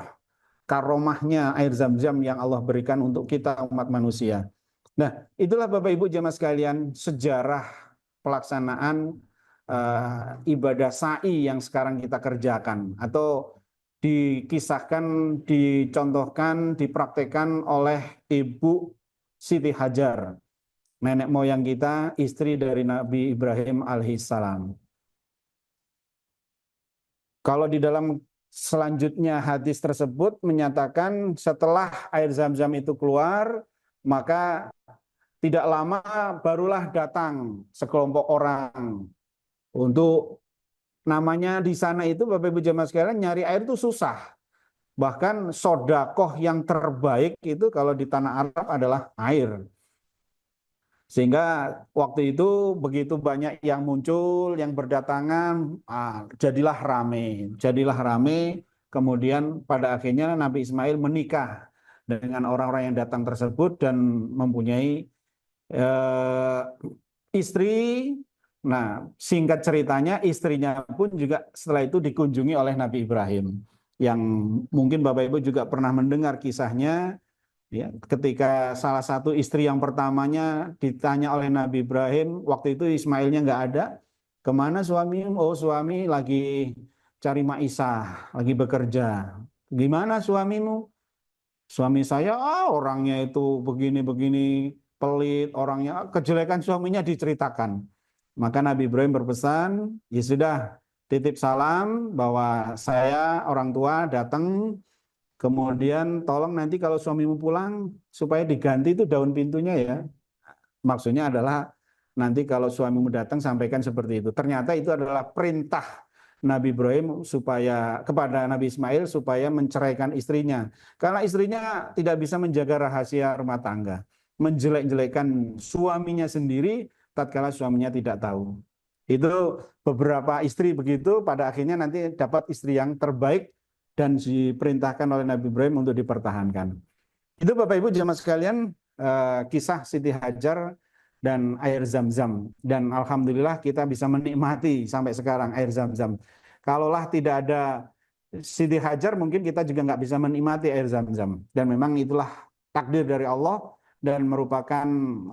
karomahnya air Zam-Zam yang Allah berikan untuk kita umat manusia. Nah, itulah Bapak Ibu jemaah sekalian sejarah pelaksanaan ibadah sa'i yang sekarang kita kerjakan, atau dikisahkan, dicontohkan, dipraktekkan oleh Ibu Siti Hajar, nenek moyang kita, istri dari Nabi Ibrahim alaihissalam. Kalau di dalam selanjutnya hadis tersebut menyatakan setelah air Zam-Zam itu keluar, maka tidak lama barulah datang sekelompok orang. Untuk namanya di sana itu Bapak Ibu jemaah sekalian nyari air itu susah. Bahkan sodakoh yang terbaik itu kalau di tanah Arab adalah air. Sehingga waktu itu begitu banyak yang muncul, yang berdatangan, jadilah rame. Kemudian pada akhirnya Nabi Ismail menikah dengan orang-orang yang datang tersebut dan mempunyai istri. Nah, singkat ceritanya istrinya pun juga setelah itu dikunjungi oleh Nabi Ibrahim, yang mungkin Bapak Ibu juga pernah mendengar kisahnya, ya, ketika salah satu istri yang pertamanya ditanya oleh Nabi Ibrahim, waktu itu Ismailnya nggak ada, kemana suami? Oh, suami lagi cari maisah, lagi bekerja. Gimana suamimu? Suami saya, orangnya itu begini-begini, pelit, orangnya, kejelekan suaminya diceritakan. Maka Nabi Ibrahim berpesan, ya sudah, titip salam bahwa saya orang tua datang, kemudian tolong nanti kalau suamimu pulang supaya diganti itu daun pintunya ya. Maksudnya adalah nanti kalau suamimu datang sampaikan seperti itu. Ternyata itu adalah perintah Nabi Ibrahim kepada Nabi Ismail supaya menceraikan istrinya. Karena istrinya tidak bisa menjaga rahasia rumah tangga, menjelek-jelekan suaminya sendiri tatkala suaminya tidak tahu. Itu beberapa istri begitu, pada akhirnya nanti dapat istri yang terbaik dan diperintahkan oleh Nabi Ibrahim untuk dipertahankan. Itu Bapak Ibu jemaah sekalian, kisah Siti Hajar dan air Zam-Zam. Dan alhamdulillah kita bisa menikmati sampai sekarang air Zam-Zam. Kalaulah tidak ada Siti Hajar, mungkin kita juga nggak bisa menikmati air Zam-Zam. Dan memang itulah takdir dari Allah dan merupakan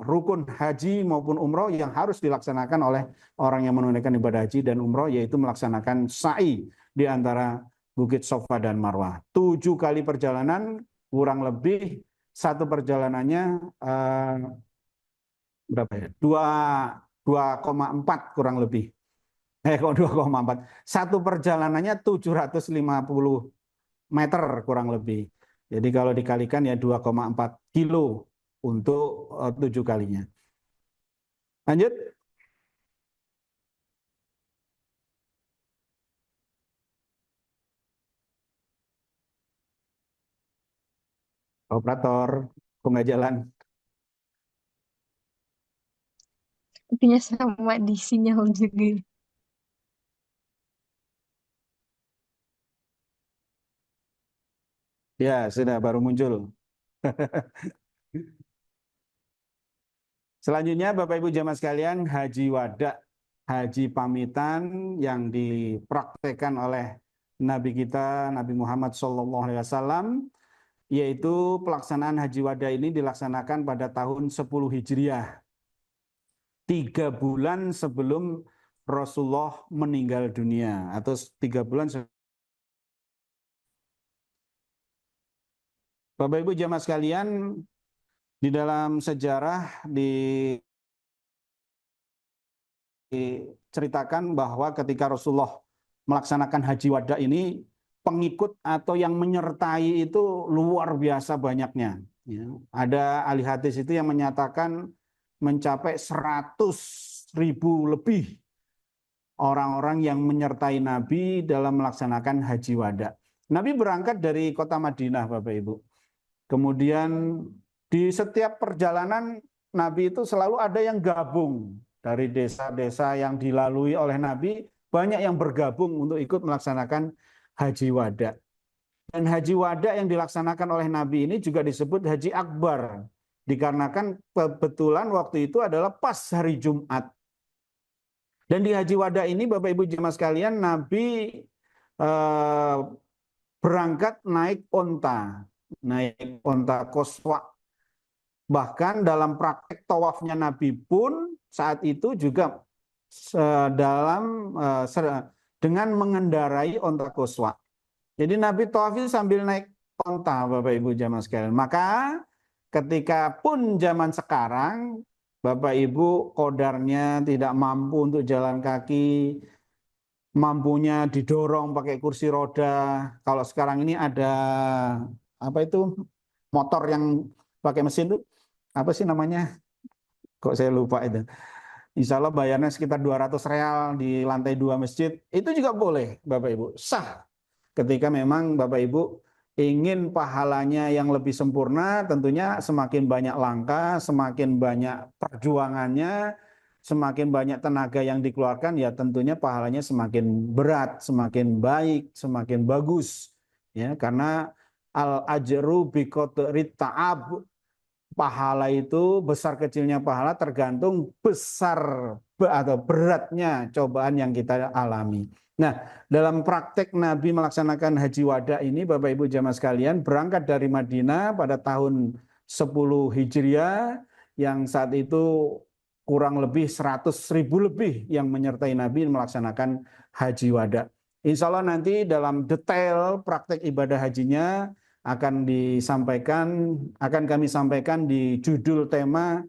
rukun haji maupun umroh yang harus dilaksanakan oleh orang yang menunaikan ibadah haji dan umroh, yaitu melaksanakan sa'i di antara Bukit Sofa dan Marwah. 7 kali perjalanan, kurang lebih satu perjalanannya berapa ya? 2,4 kurang lebih. Kok 2,4? Satu perjalanannya 750 meter kurang lebih. Jadi kalau dikalikan ya 2,4 kilo untuk 7 kalinya. Lanjut. Operator, kok nggak jalan? Intinya sama di sinyal juga. Ya, sudah baru muncul. Selanjutnya Bapak Ibu jamaah sekalian, haji wada, haji pamitan yang dipraktekkan oleh Nabi kita Nabi Muhammad SAW, yaitu pelaksanaan haji wada ini dilaksanakan pada tahun 10 Hijriah, 3 bulan sebelum Rasulullah meninggal dunia, atau 3 bulan. Bapak Ibu jamaah sekalian, di dalam sejarah diceritakan bahwa ketika Rasulullah melaksanakan haji wada ini, pengikut atau yang menyertai itu luar biasa banyaknya. Ya. Ada ahli hadis itu yang menyatakan mencapai 100.000 lebih orang-orang yang menyertai Nabi dalam melaksanakan haji wada. Nabi berangkat dari kota Madinah, Bapak Ibu. Kemudian di setiap perjalanan Nabi itu selalu ada yang gabung dari desa-desa yang dilalui oleh Nabi, banyak yang bergabung untuk ikut melaksanakan haji wada. Dan haji wada yang dilaksanakan oleh Nabi ini juga disebut haji akbar, dikarenakan kebetulan waktu itu adalah pas hari Jumat. Dan di haji wada ini Bapak Ibu jemaah sekalian, Nabi berangkat naik onta qaswa. Bahkan dalam praktek tawafnya Nabi pun saat itu juga dengan mengendarai onta qaswa. Jadi Nabi tawaf itu sambil naik onta, Bapak Ibu jamaah sekalian. Maka ketika pun zaman sekarang Bapak Ibu kodarnya tidak mampu untuk jalan kaki, mampunya didorong pakai kursi roda. Kalau sekarang ini ada apa itu motor yang pakai mesin itu apa sih namanya? Kok saya lupa itu. Insya Allah bayarnya sekitar 200 real di lantai 2 masjid. Itu juga boleh Bapak Ibu. Sah ketika memang Bapak Ibu ingin pahalanya yang lebih sempurna, tentunya semakin banyak langkah, semakin banyak perjuangannya, semakin banyak tenaga yang dikeluarkan, ya tentunya pahalanya semakin berat, semakin baik, semakin bagus. Ya, karena al-ajru biqadri ta'ab, pahala itu besar kecilnya pahala tergantung besar atau beratnya cobaan yang kita alami. Nah, dalam praktek Nabi melaksanakan haji wada ini, Bapak Ibu jamaah sekalian, berangkat dari Madinah pada tahun 10 Hijriah, yang saat itu kurang lebih 100.000 lebih yang menyertai Nabi melaksanakan haji wada. Insya Allah nanti dalam detail praktek ibadah hajinya akan kami sampaikan di judul tema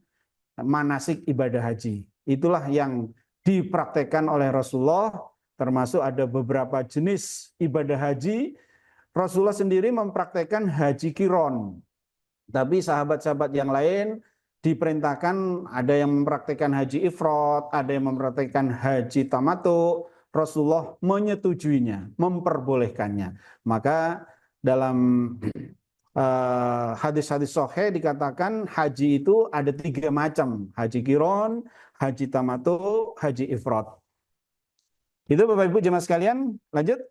manasik ibadah haji. Itulah yang dipraktekkan oleh Rasulullah, termasuk ada beberapa jenis ibadah haji. Rasulullah sendiri mempraktekkan haji kiron, tapi sahabat-sahabat yang lain diperintahkan, ada yang mempraktekkan haji ifrad, ada yang mempraktekkan haji tamattu. Rasulullah menyetujuinya, memperbolehkannya. Maka dalam hadis-hadis sahih dikatakan haji itu ada 3 macam, haji kiron, haji tamattu, haji ifrad. Itu Bapak Ibu jemaah sekalian, lanjut.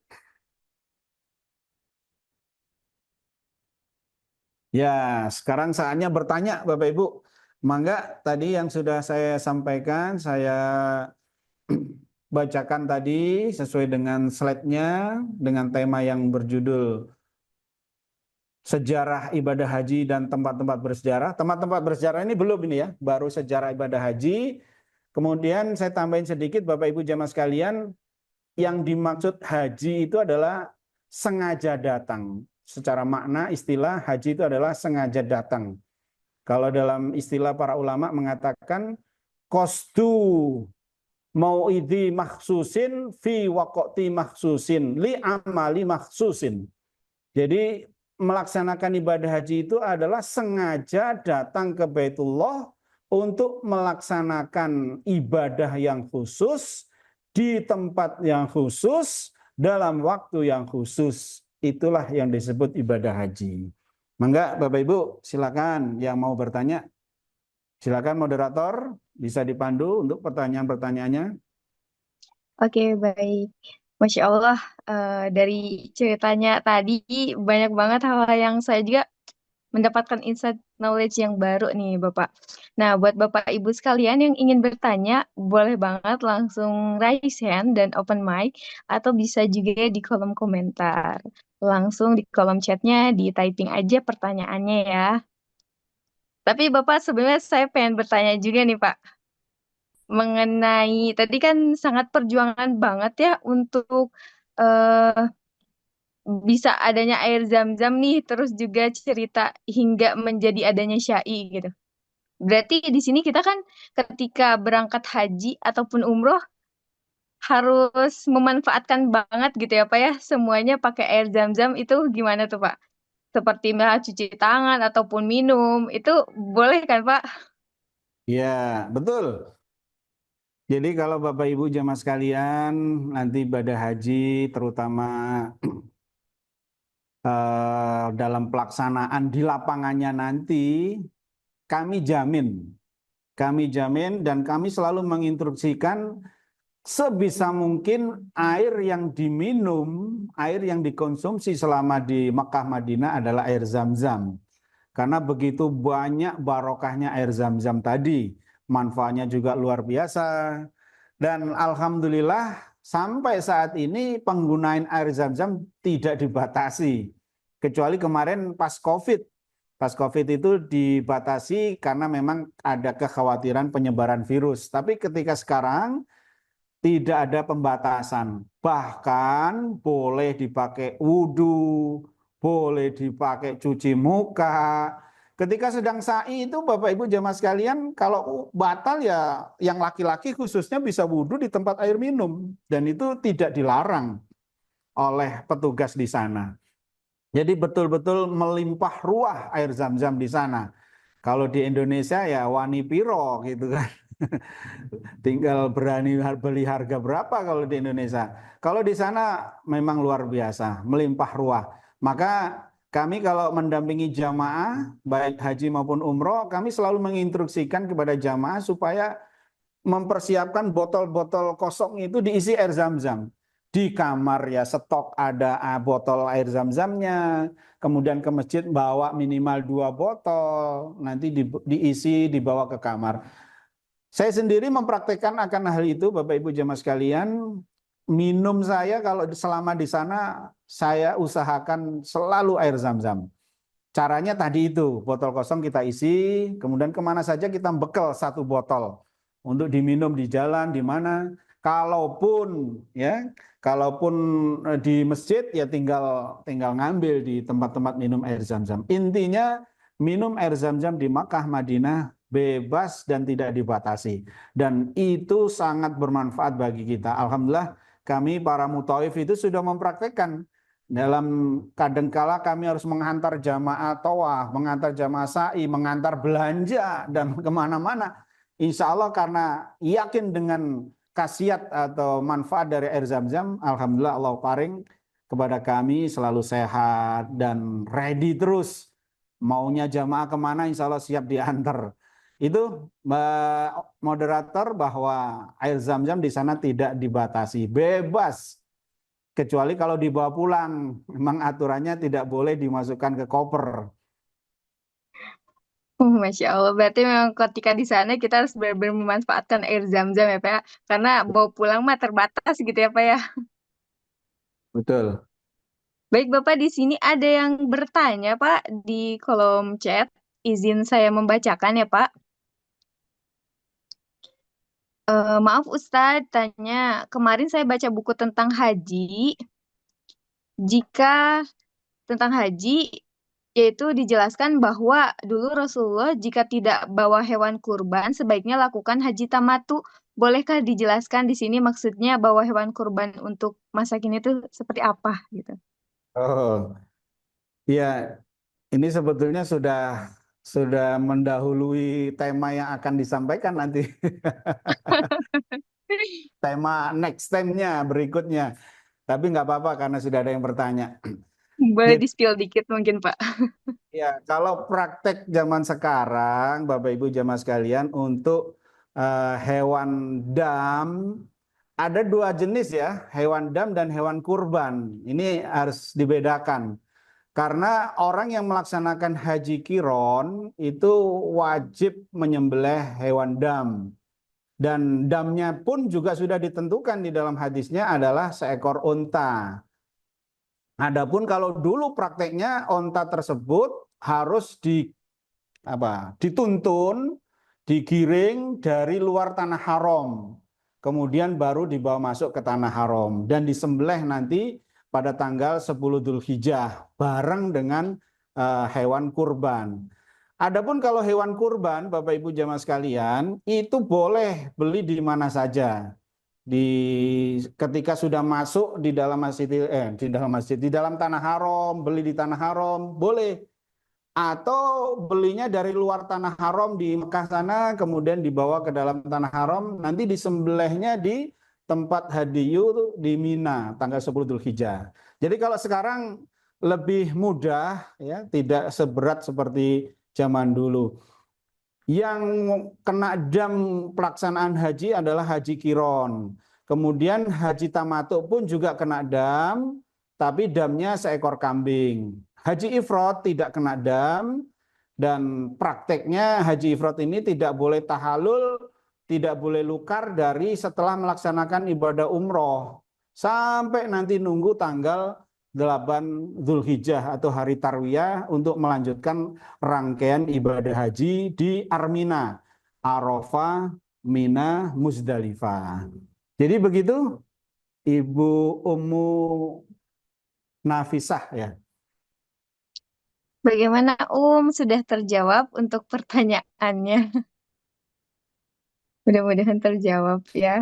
Ya, sekarang saatnya bertanya Bapak Ibu. Mangga tadi yang sudah saya sampaikan, saya bacakan tadi sesuai dengan slide-nya, dengan tema yang berjudul sejarah ibadah haji dan tempat-tempat bersejarah. Tempat-tempat bersejarah ini belum ini ya, baru sejarah ibadah haji. Kemudian saya tambahin sedikit Bapak Ibu jamaah sekalian, yang dimaksud haji itu adalah sengaja datang. Secara makna istilah haji itu adalah sengaja datang. Kalau dalam istilah para ulama mengatakan qasdu mau'idhi makhsusin fi waqti makhsusin li amali makhsusin. Jadi melaksanakan ibadah haji itu adalah sengaja datang ke Baitullah untuk melaksanakan ibadah yang khusus di tempat yang khusus dalam waktu yang khusus. Itulah yang disebut ibadah haji. Mangga Bapak Ibu, silakan yang mau bertanya. Silakan moderator, bisa dipandu untuk pertanyaan-pertanyaannya. Oke, baik. Masya Allah, dari ceritanya tadi banyak banget hal-hal yang saya juga mendapatkan insight knowledge yang baru nih, Bapak. Nah, buat Bapak Ibu sekalian yang ingin bertanya, boleh banget langsung raise hand dan open mic, atau bisa juga di kolom komentar. Langsung di kolom chatnya, di typing aja pertanyaannya ya. Tapi Bapak, sebenarnya saya pengen bertanya juga nih, Pak. Mengenai, tadi kan sangat perjuangan banget ya untuk eh, bisa adanya air zam-zam nih, terus juga cerita hingga menjadi adanya syai gitu. Berarti di sini kita kan ketika berangkat haji ataupun umroh harus memanfaatkan banget gitu ya Pak ya, semuanya pakai air zam-zam itu gimana tuh Pak? Seperti misalnya cuci tangan ataupun minum, itu boleh kan Pak? Ya, betul. Jadi kalau Bapak Ibu jamaah sekalian nanti ibadah haji terutama dalam pelaksanaan di lapangannya nanti kami jamin dan kami selalu menginstruksikan sebisa mungkin air yang diminum, air yang dikonsumsi selama di Mekah Madinah adalah air Zam-Zam. Karena begitu banyak barokahnya air Zam-Zam tadi, manfaatnya juga luar biasa. Dan alhamdulillah sampai saat ini penggunaan air Zam-Zam tidak dibatasi. Kecuali kemarin pas COVID. Pas COVID itu dibatasi karena memang ada kekhawatiran penyebaran virus. Tapi ketika sekarang tidak ada pembatasan. Bahkan boleh dipakai wudhu, boleh dipakai cuci muka. Ketika sedang sa'i itu Bapak Ibu jemaah sekalian, kalau batal ya yang laki-laki khususnya bisa wudhu di tempat air minum. Dan itu tidak dilarang oleh petugas di sana. Jadi betul-betul melimpah ruah air zam-zam di sana. Kalau di Indonesia ya wani piro gitu kan. Tinggal berani beli harga berapa kalau di Indonesia. Kalau di sana memang luar biasa, melimpah ruah. Maka kami kalau mendampingi jamaah, baik haji maupun umroh, kami selalu menginstruksikan kepada jamaah supaya mempersiapkan botol-botol kosong itu diisi air zam-zam. Di kamar ya stok ada botol air zam-zamnya, kemudian ke masjid bawa minimal 2 botol, nanti diisi dibawa ke kamar. Saya sendiri mempraktekkan akan hal itu, Bapak Ibu jemaah sekalian. Minum saya kalau selama di sana, saya usahakan selalu air zam-zam. Caranya tadi itu, botol kosong kita isi, kemudian kemana saja kita bekal 1 botol untuk diminum di jalan, di mana. Kalaupun di masjid ya tinggal ngambil di tempat-tempat minum air zam-zam. Intinya minum air zam-zam di Makkah Madinah bebas dan tidak dibatasi. Dan itu sangat bermanfaat bagi kita. Alhamdulillah kami para mutawif itu sudah mempraktekkan. Dalam kadangkala kami harus menghantar jamaah tawaf, mengantar jamaah sa'i, mengantar belanja dan kemana-mana. Insya Allah karena yakin dengan khasiat atau manfaat dari air zam-zam, alhamdulillah Allah paring kepada kami selalu sehat dan ready terus. Maunya jamaah kemana insya Allah siap diantar. Itu moderator bahwa air zam-zam di sana tidak dibatasi, bebas. Kecuali kalau dibawa pulang, memang aturannya tidak boleh dimasukkan ke koper. Masya Allah, berarti memang ketika di sana kita harus benar-benar memanfaatkan air zam-zam ya Pak ya. Karena bawa pulang mah terbatas gitu ya Pak ya. Betul. Baik Bapak, di sini ada yang bertanya Pak di kolom chat. Izin saya membacakan ya Pak. Maaf Ustadz, tanya, kemarin saya baca buku tentang haji. Jika tentang haji, yaitu dijelaskan bahwa dulu Rasulullah jika tidak bawa hewan kurban, sebaiknya lakukan haji tamatu. Bolehkah dijelaskan di sini maksudnya bawa hewan kurban untuk masa kini itu seperti apa gitu? Oh, Ya, ini sebetulnya sudah mendahului tema yang akan disampaikan nanti. Tema next time-nya berikutnya. Tapi nggak apa-apa karena sudah ada yang bertanya. Boleh Jadi, di-spill dikit mungkin, Pak. ya, kalau praktek zaman sekarang, Bapak Ibu jamaah sekalian, untuk hewan dam, ada dua jenis ya, hewan dam dan hewan kurban. Ini harus dibedakan. Karena orang yang melaksanakan haji kiron itu wajib menyembelih hewan dam. Dan damnya pun juga sudah ditentukan di dalam hadisnya adalah seekor unta. Adapun kalau dulu prakteknya unta tersebut harus dituntun, digiring dari luar tanah haram. Kemudian baru dibawa masuk ke tanah haram dan disembelih nanti pada tanggal 10 Dzulhijjah bareng dengan hewan kurban. Adapun kalau hewan kurban, Bapak Ibu jamaah sekalian, itu boleh beli di mana saja. Ketika sudah masuk di dalam tanah haram, beli di tanah haram, boleh. Atau belinya dari luar tanah haram di Mekah sana, kemudian dibawa ke dalam tanah haram, nanti disembelihnya di tempat hadiyu di Mina, tanggal 10 Dzulhijjah. Jadi kalau sekarang lebih mudah, ya, tidak seberat seperti zaman dulu. Yang kena dam pelaksanaan haji adalah haji kiron. Kemudian haji tamatuk pun juga kena dam, tapi damnya seekor kambing. Haji ifrad tidak kena dam, dan prakteknya haji ifrad ini tidak boleh tahalul, tidak boleh lukar dari setelah melaksanakan ibadah umroh. Sampai nanti nunggu tanggal 8 Dzulhijjah atau hari Tarwiyah untuk melanjutkan rangkaian ibadah haji di Armina, Arafah, Mina, Muzdalifah. Jadi begitu Ibu Ummu Nafisah ya. Bagaimana, Sudah terjawab untuk pertanyaannya? Mudah-mudahan terjawab ya.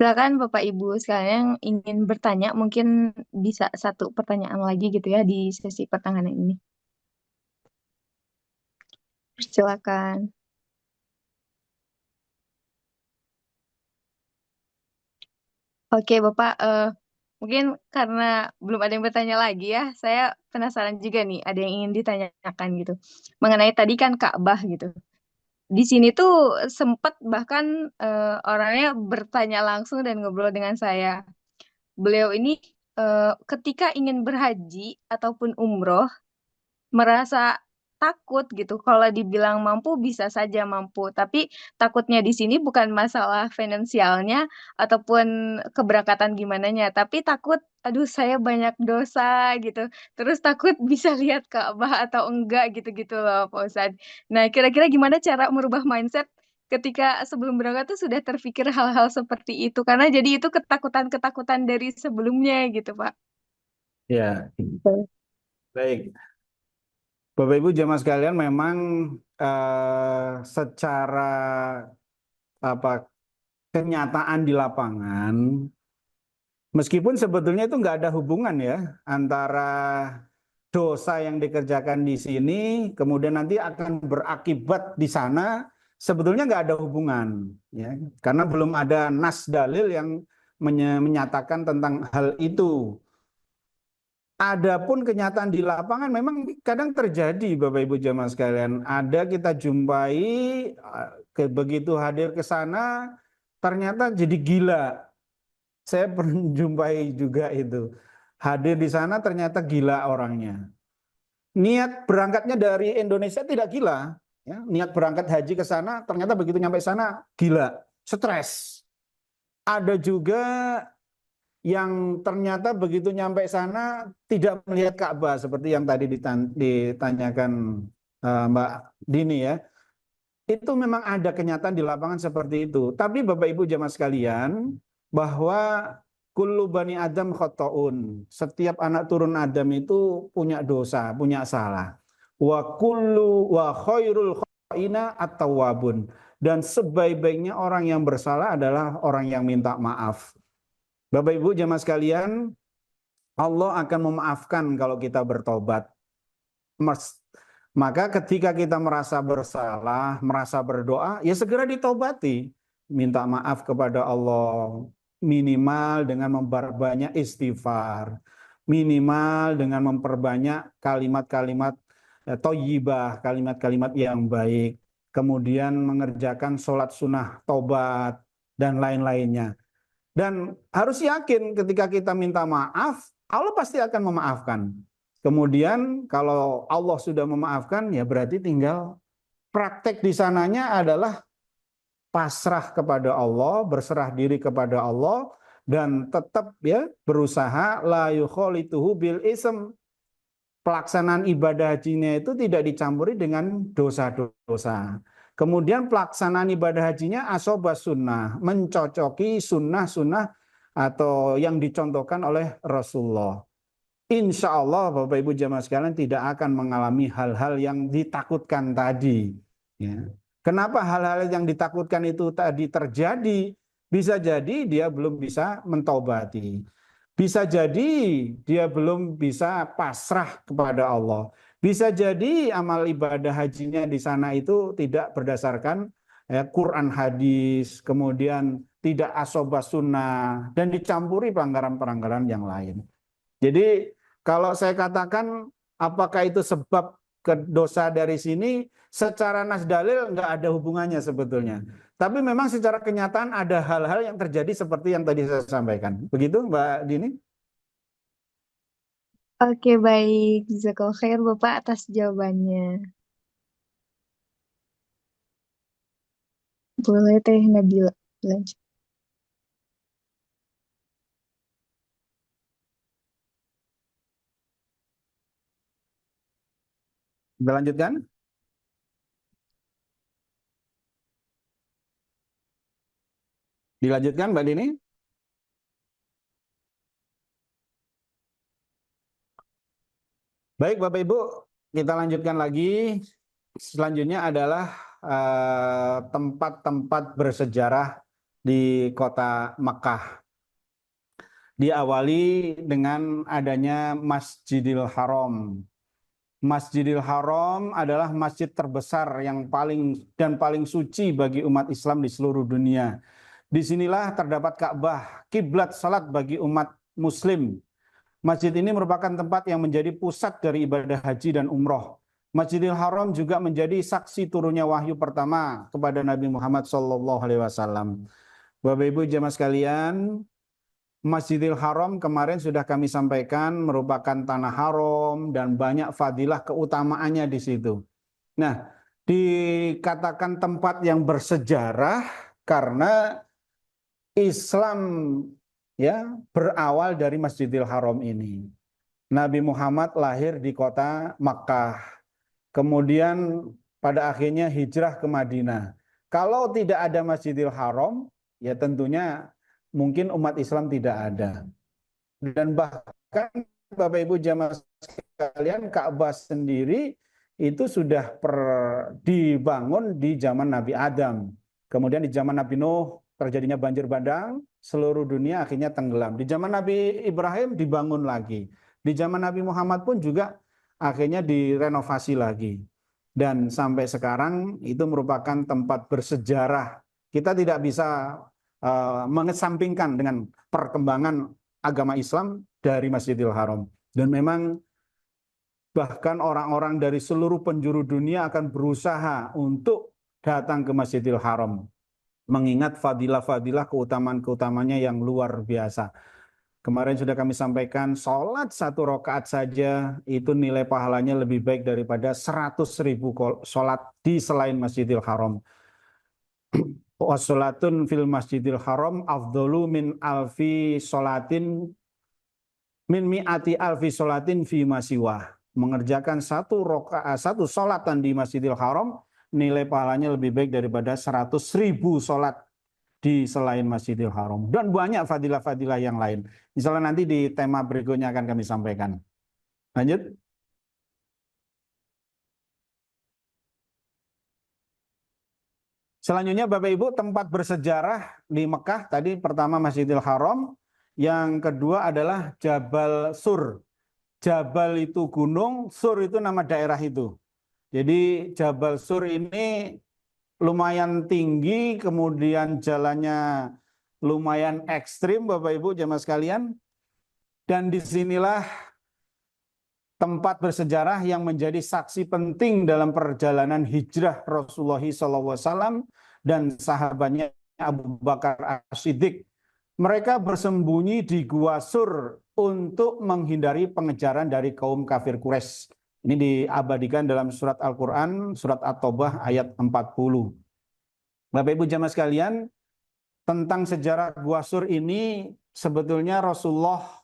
Silakan Bapak Ibu sekalian yang ingin bertanya, mungkin bisa satu pertanyaan lagi gitu ya di sesi pertengahan ini. Silakan. Oke, Bapak, mungkin karena belum ada yang bertanya lagi ya, saya penasaran juga nih, ada yang ingin ditanyakan gitu. Mengenai tadi kan Ka'bah gitu. Di sini tuh sempat bahkan orangnya bertanya langsung dan ngobrol dengan saya. Beliau ini ketika ingin berhaji ataupun umroh, merasa takut gitu. Kalau dibilang mampu bisa saja mampu, tapi takutnya di sini bukan masalah finansialnya ataupun keberangkatan gimananya, tapi takut aduh saya banyak dosa gitu. Terus takut bisa lihat Ka'bah atau enggak gitu-gitu loh Pak Ustadz. Nah, kira-kira gimana cara merubah mindset ketika sebelum berangkat tuh sudah terpikir hal-hal seperti itu karena jadi itu ketakutan-ketakutan dari sebelumnya gitu, Pak. Ya, baik. Bapak Ibu jamaah sekalian, memang secara kenyataan di lapangan, meskipun sebetulnya itu nggak ada hubungan ya antara dosa yang dikerjakan di sini, kemudian nanti akan berakibat di sana, sebetulnya nggak ada hubungan, ya, karena belum ada nas dalil yang menyatakan tentang hal itu. Adapun kenyataan di lapangan memang kadang terjadi, Bapak Ibu jamaah sekalian. Ada kita jumpai begitu hadir ke sana ternyata jadi gila. Saya pernah jumpai juga itu. Hadir di sana ternyata gila orangnya. Niat berangkatnya dari Indonesia tidak gila, ya. Niat berangkat haji ke sana ternyata begitu nyampe sana gila, stres. Ada juga yang ternyata begitu nyampe sana tidak melihat Ka'bah seperti yang tadi ditanyakan Mbak Dini ya. Itu memang ada kenyataan di lapangan seperti itu. Tapi Bapak Ibu jamaah sekalian, bahwa kullu bani Adam khotoun. Setiap anak turun Adam itu punya dosa, punya salah. Wa khairul khoina at-tawwabun. Dan sebaik-baiknya orang yang bersalah adalah orang yang minta maaf. Bapak Ibu jamaah sekalian, Allah akan memaafkan kalau kita bertobat. Maka ketika kita merasa bersalah, merasa berdoa, ya segera ditobati. Minta maaf kepada Allah, minimal dengan memperbanyak istighfar, minimal dengan memperbanyak kalimat-kalimat thayyibah, kalimat-kalimat yang baik, kemudian mengerjakan sholat sunnah, tobat, dan lain-lainnya. Dan harus yakin ketika kita minta maaf, Allah pasti akan memaafkan. Kemudian kalau Allah sudah memaafkan, ya berarti tinggal praktek di sananya adalah pasrah kepada Allah, berserah diri kepada Allah, dan tetap ya berusaha la yukhalituhu bil ism. Pelaksanaan ibadah hajinya itu tidak dicampuri dengan dosa-dosa. Kemudian pelaksanaan ibadah hajinya asobah sunnah, mencocoki sunnah-sunnah atau yang dicontohkan oleh Rasulullah. Insya Allah Bapak Ibu jamaah sekalian tidak akan mengalami hal-hal yang ditakutkan tadi. Ya. Kenapa hal-hal yang ditakutkan itu tadi terjadi? Bisa jadi dia belum bisa mentaubati. Bisa jadi dia belum bisa pasrah kepada Allah. Bisa jadi amal ibadah hajinya di sana itu tidak berdasarkan Quran hadis, kemudian tidak asobah sunnah, dan dicampuri pelanggaran-pelanggaran yang lain. Jadi kalau saya katakan apakah itu sebab ke dosa dari sini, secara nas dalil nggak ada hubungannya sebetulnya. Tapi memang secara kenyataan ada hal-hal yang terjadi seperti yang tadi saya sampaikan. Begitu Mbak Dini? Oke, baik. Jazakallah khair Bapak atas jawabannya. Boleh Teh Nabila lanjut. Kita lanjutkan? Dilanjutkan Mbak Dini? Baik Bapak Ibu, kita lanjutkan lagi. Selanjutnya adalah tempat-tempat bersejarah di kota Makkah. Diawali dengan adanya Masjidil Haram. Masjidil Haram adalah masjid terbesar yang paling suci bagi umat Islam di seluruh dunia. Disinilah terdapat Ka'bah, kiblat salat bagi umat Muslim. Masjid ini merupakan tempat yang menjadi pusat dari ibadah haji dan umroh. Masjidil Haram juga menjadi saksi turunnya wahyu pertama kepada Nabi Muhammad SAW. Bapak Ibu jamaah sekalian, Masjidil Haram kemarin sudah kami sampaikan merupakan tanah haram dan banyak fadilah keutamaannya di situ. Nah, dikatakan tempat yang bersejarah karena Islam ya berawal dari Masjidil Haram ini. Nabi Muhammad lahir di kota Makkah. Kemudian pada akhirnya hijrah ke Madinah. Kalau tidak ada Masjidil Haram, ya tentunya mungkin umat Islam tidak ada. Dan bahkan Bapak Ibu jamaah sekalian, Ka'bah sendiri itu sudah dibangun di zaman Nabi Adam. Kemudian di zaman Nabi Nuh terjadinya banjir bandang, seluruh dunia akhirnya tenggelam. Di zaman Nabi Ibrahim dibangun lagi. Di zaman Nabi Muhammad pun juga akhirnya direnovasi lagi. Dan sampai sekarang itu merupakan tempat bersejarah. Kita tidak bisa mengesampingkan dengan perkembangan agama Islam dari Masjidil Haram. Dan memang bahkan orang-orang dari seluruh penjuru dunia akan berusaha untuk datang ke Masjidil Haram. Mengingat fadilah-fadilah keutamaan-keutamanya yang luar biasa. Kemarin sudah kami sampaikan, sholat 1 rakaat saja itu nilai pahalanya lebih baik daripada 100.000 sholat di selain Masjidil Haram. Wassalatun fil Masjidil Haram afdolu min alfi sholatin min mi'ati alfi sholatin fi masiwah. Mengerjakan satu sholatan di Masjidil Haram nilai pahalanya lebih baik daripada 100.000 sholat di selain Masjidil Haram. Dan banyak fadilah-fadilah yang lain. Misalnya nanti di tema berikutnya akan kami sampaikan. Lanjut. Selanjutnya Bapak Ibu, tempat bersejarah di Mekah tadi pertama Masjidil Haram, Yang kedua adalah Jabal Sur. Jabal itu gunung, Sur itu nama daerah itu. Jadi Jabal Sur ini lumayan tinggi, kemudian jalannya lumayan ekstrim, Bapak Ibu jemaah sekalian. Dan disinilah tempat bersejarah yang menjadi saksi penting dalam perjalanan hijrah Rasulullah SAW dan sahabatnya Abu Bakar As-Siddiq. Mereka bersembunyi di Gua Sur untuk menghindari pengejaran dari kaum kafir Quraisy. Ini diabadikan dalam surat Al-Quran, surat At-Taubah ayat 40. Bapak Ibu jamaah sekalian, tentang sejarah Gua Sur ini sebetulnya Rasulullah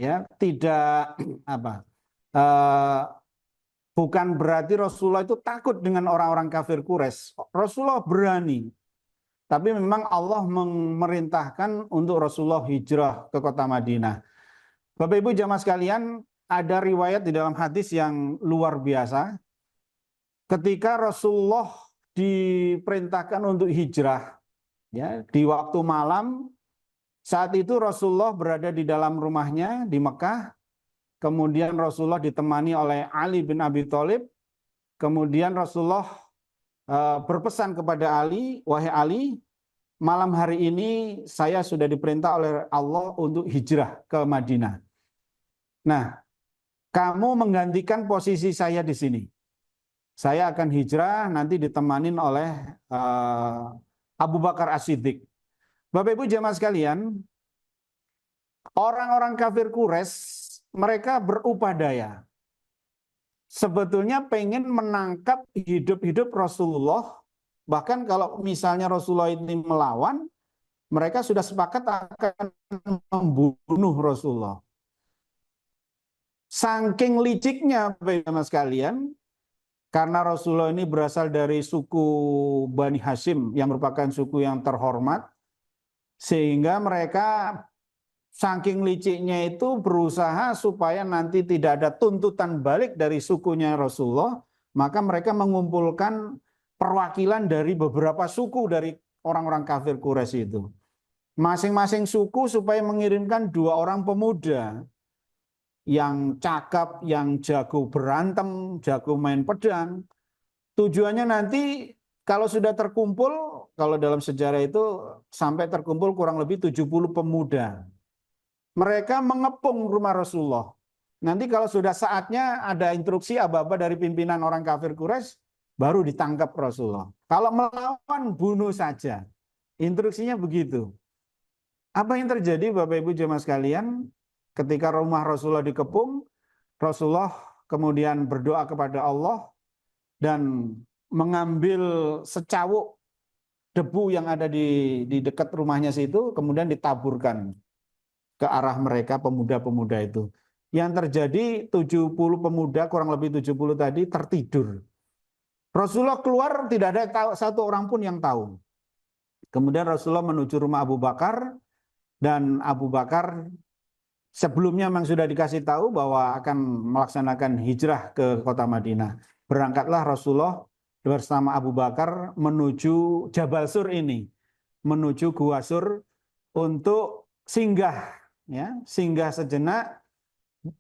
ya tidak bukan berarti Rasulullah itu takut dengan orang-orang kafir Quraisy. Rasulullah berani. Tapi memang Allah memerintahkan untuk Rasulullah hijrah ke kota Madinah. Bapak Ibu jamaah sekalian, ada riwayat di dalam hadis yang luar biasa. Ketika Rasulullah diperintahkan untuk hijrah, ya, di waktu malam, saat itu Rasulullah berada di dalam rumahnya di Mekah. Kemudian Rasulullah ditemani oleh Ali bin Abi Thalib. Kemudian Rasulullah berpesan kepada Ali, wahai Ali, malam hari ini saya sudah diperintah oleh Allah untuk hijrah ke Madinah. Nah, kamu menggantikan posisi saya di sini. Saya akan hijrah nanti ditemanin oleh Abu Bakar As-Siddiq. Bapak Ibu jemaah sekalian, orang-orang kafir Quraisy mereka berupadaya. Sebetulnya pengen menangkap hidup-hidup Rasulullah. Bahkan kalau misalnya Rasulullah ini melawan, mereka sudah sepakat akan membunuh Rasulullah. Saking liciknya, Bapak sekalian, karena Rasulullah ini berasal dari suku Bani Hashim yang merupakan suku yang terhormat, sehingga mereka saking liciknya itu berusaha supaya nanti tidak ada tuntutan balik dari sukunya Rasulullah, maka mereka mengumpulkan perwakilan dari beberapa suku dari orang-orang kafir Quraisy itu. Masing-masing suku supaya mengirimkan 2 orang pemuda yang cakap, yang jago berantem, jago main pedang. Tujuannya nanti kalau sudah terkumpul, kalau dalam sejarah itu sampai terkumpul kurang lebih 70 pemuda. Mereka mengepung rumah Rasulullah. Nanti kalau sudah saatnya ada instruksi aba-aba dari pimpinan orang kafir Quraisy, baru ditangkap Rasulullah. Kalau melawan, bunuh saja. Instruksinya begitu. Apa yang terjadi Bapak Ibu jemaah sekalian? Ketika rumah Rasulullah dikepung, Rasulullah kemudian berdoa kepada Allah dan mengambil secawuk debu yang ada di dekat rumahnya situ, kemudian ditaburkan ke arah mereka pemuda-pemuda itu. Yang terjadi 70 pemuda, kurang lebih 70 tadi tertidur. Rasulullah keluar, tidak ada satu orang pun yang tahu. Kemudian Rasulullah menuju rumah Abu Bakar, dan Abu Bakar sebelumnya memang sudah dikasih tahu bahwa akan melaksanakan hijrah ke kota Madinah. Berangkatlah Rasulullah bersama Abu Bakar menuju Jabal Sur ini, menuju Gua Sur untuk singgah, ya, singgah sejenak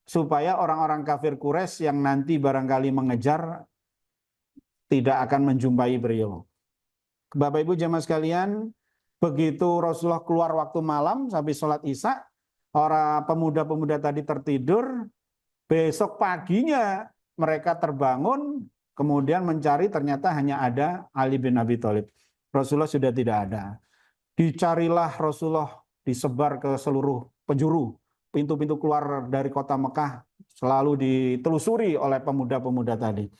supaya orang-orang kafir Quraisy yang nanti barangkali mengejar tidak akan menjumpai beliau. Bapak Ibu jemaah sekalian, begitu Rasulullah keluar waktu malam sampai sholat Isya, orang pemuda-pemuda tadi tertidur. Besok paginya mereka terbangun, kemudian mencari, ternyata hanya ada Ali bin Abi Thalib. Rasulullah sudah tidak ada. Dicarilah Rasulullah, disebar ke seluruh penjuru, pintu-pintu keluar dari kota Mekah selalu ditelusuri oleh pemuda-pemuda tadi.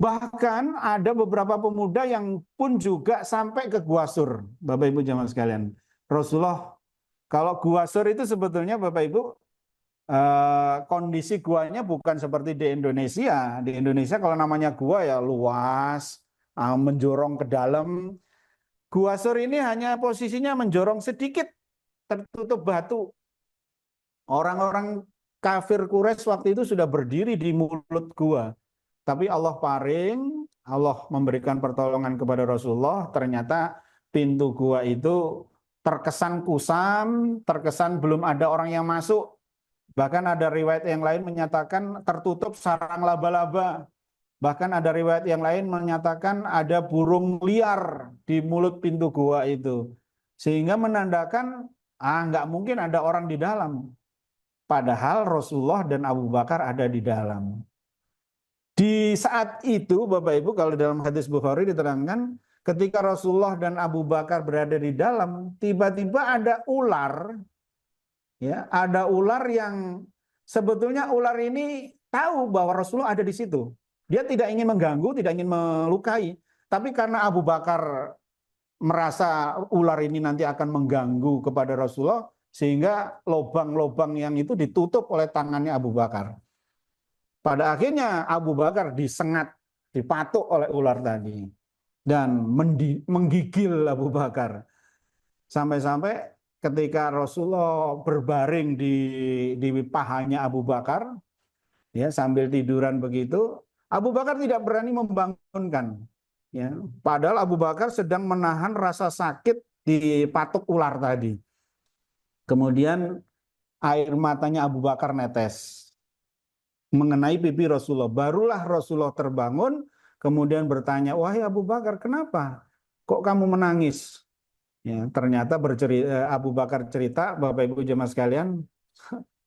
Bahkan ada beberapa pemuda yang pun juga sampai ke Gua Sur, Bapak Ibu jemaah sekalian. Rasulullah, kalau Gua Sur itu sebetulnya Bapak Ibu, kondisi guanya bukan seperti di Indonesia. Di Indonesia kalau namanya gua ya luas, menjorong ke dalam. Gua Sur ini hanya posisinya menjorong sedikit, tertutup batu. Orang-orang kafir Quraisy waktu itu sudah berdiri di mulut gua. Tapi Allah paring, Allah memberikan pertolongan kepada Rasulullah, ternyata pintu gua itu terkesan kusam, terkesan belum ada orang yang masuk. Bahkan ada riwayat yang lain menyatakan tertutup sarang laba-laba. Bahkan ada riwayat yang lain menyatakan ada burung liar di mulut pintu gua itu. Sehingga menandakan, nggak mungkin ada orang di dalam. Padahal Rasulullah dan Abu Bakar ada di dalam. Di saat itu, Bapak Ibu, kalau dalam hadis Bukhari diterangkan, ketika Rasulullah dan Abu Bakar berada di dalam, tiba-tiba ada ular. Ya, ada ular yang sebetulnya ular ini tahu bahwa Rasulullah ada di situ. Dia tidak ingin mengganggu, tidak ingin melukai. Tapi karena Abu Bakar merasa ular ini nanti akan mengganggu kepada Rasulullah, sehingga lubang-lubang yang itu ditutup oleh tangannya Abu Bakar. Pada akhirnya Abu Bakar disengat, dipatuk oleh ular tadi. Dan menggigil Abu Bakar. Sampai-sampai ketika Rasulullah berbaring di pahanya Abu Bakar, ya sambil tiduran begitu, Abu Bakar tidak berani membangunkan. Ya, padahal Abu Bakar sedang menahan rasa sakit di patuk ular tadi. Kemudian air matanya Abu Bakar netes mengenai pipi Rasulullah. Barulah Rasulullah terbangun, kemudian bertanya, wahai Abu Bakar, kenapa? Kok kamu menangis? Ya, ternyata Abu Bakar cerita, Bapak Ibu jemaah sekalian,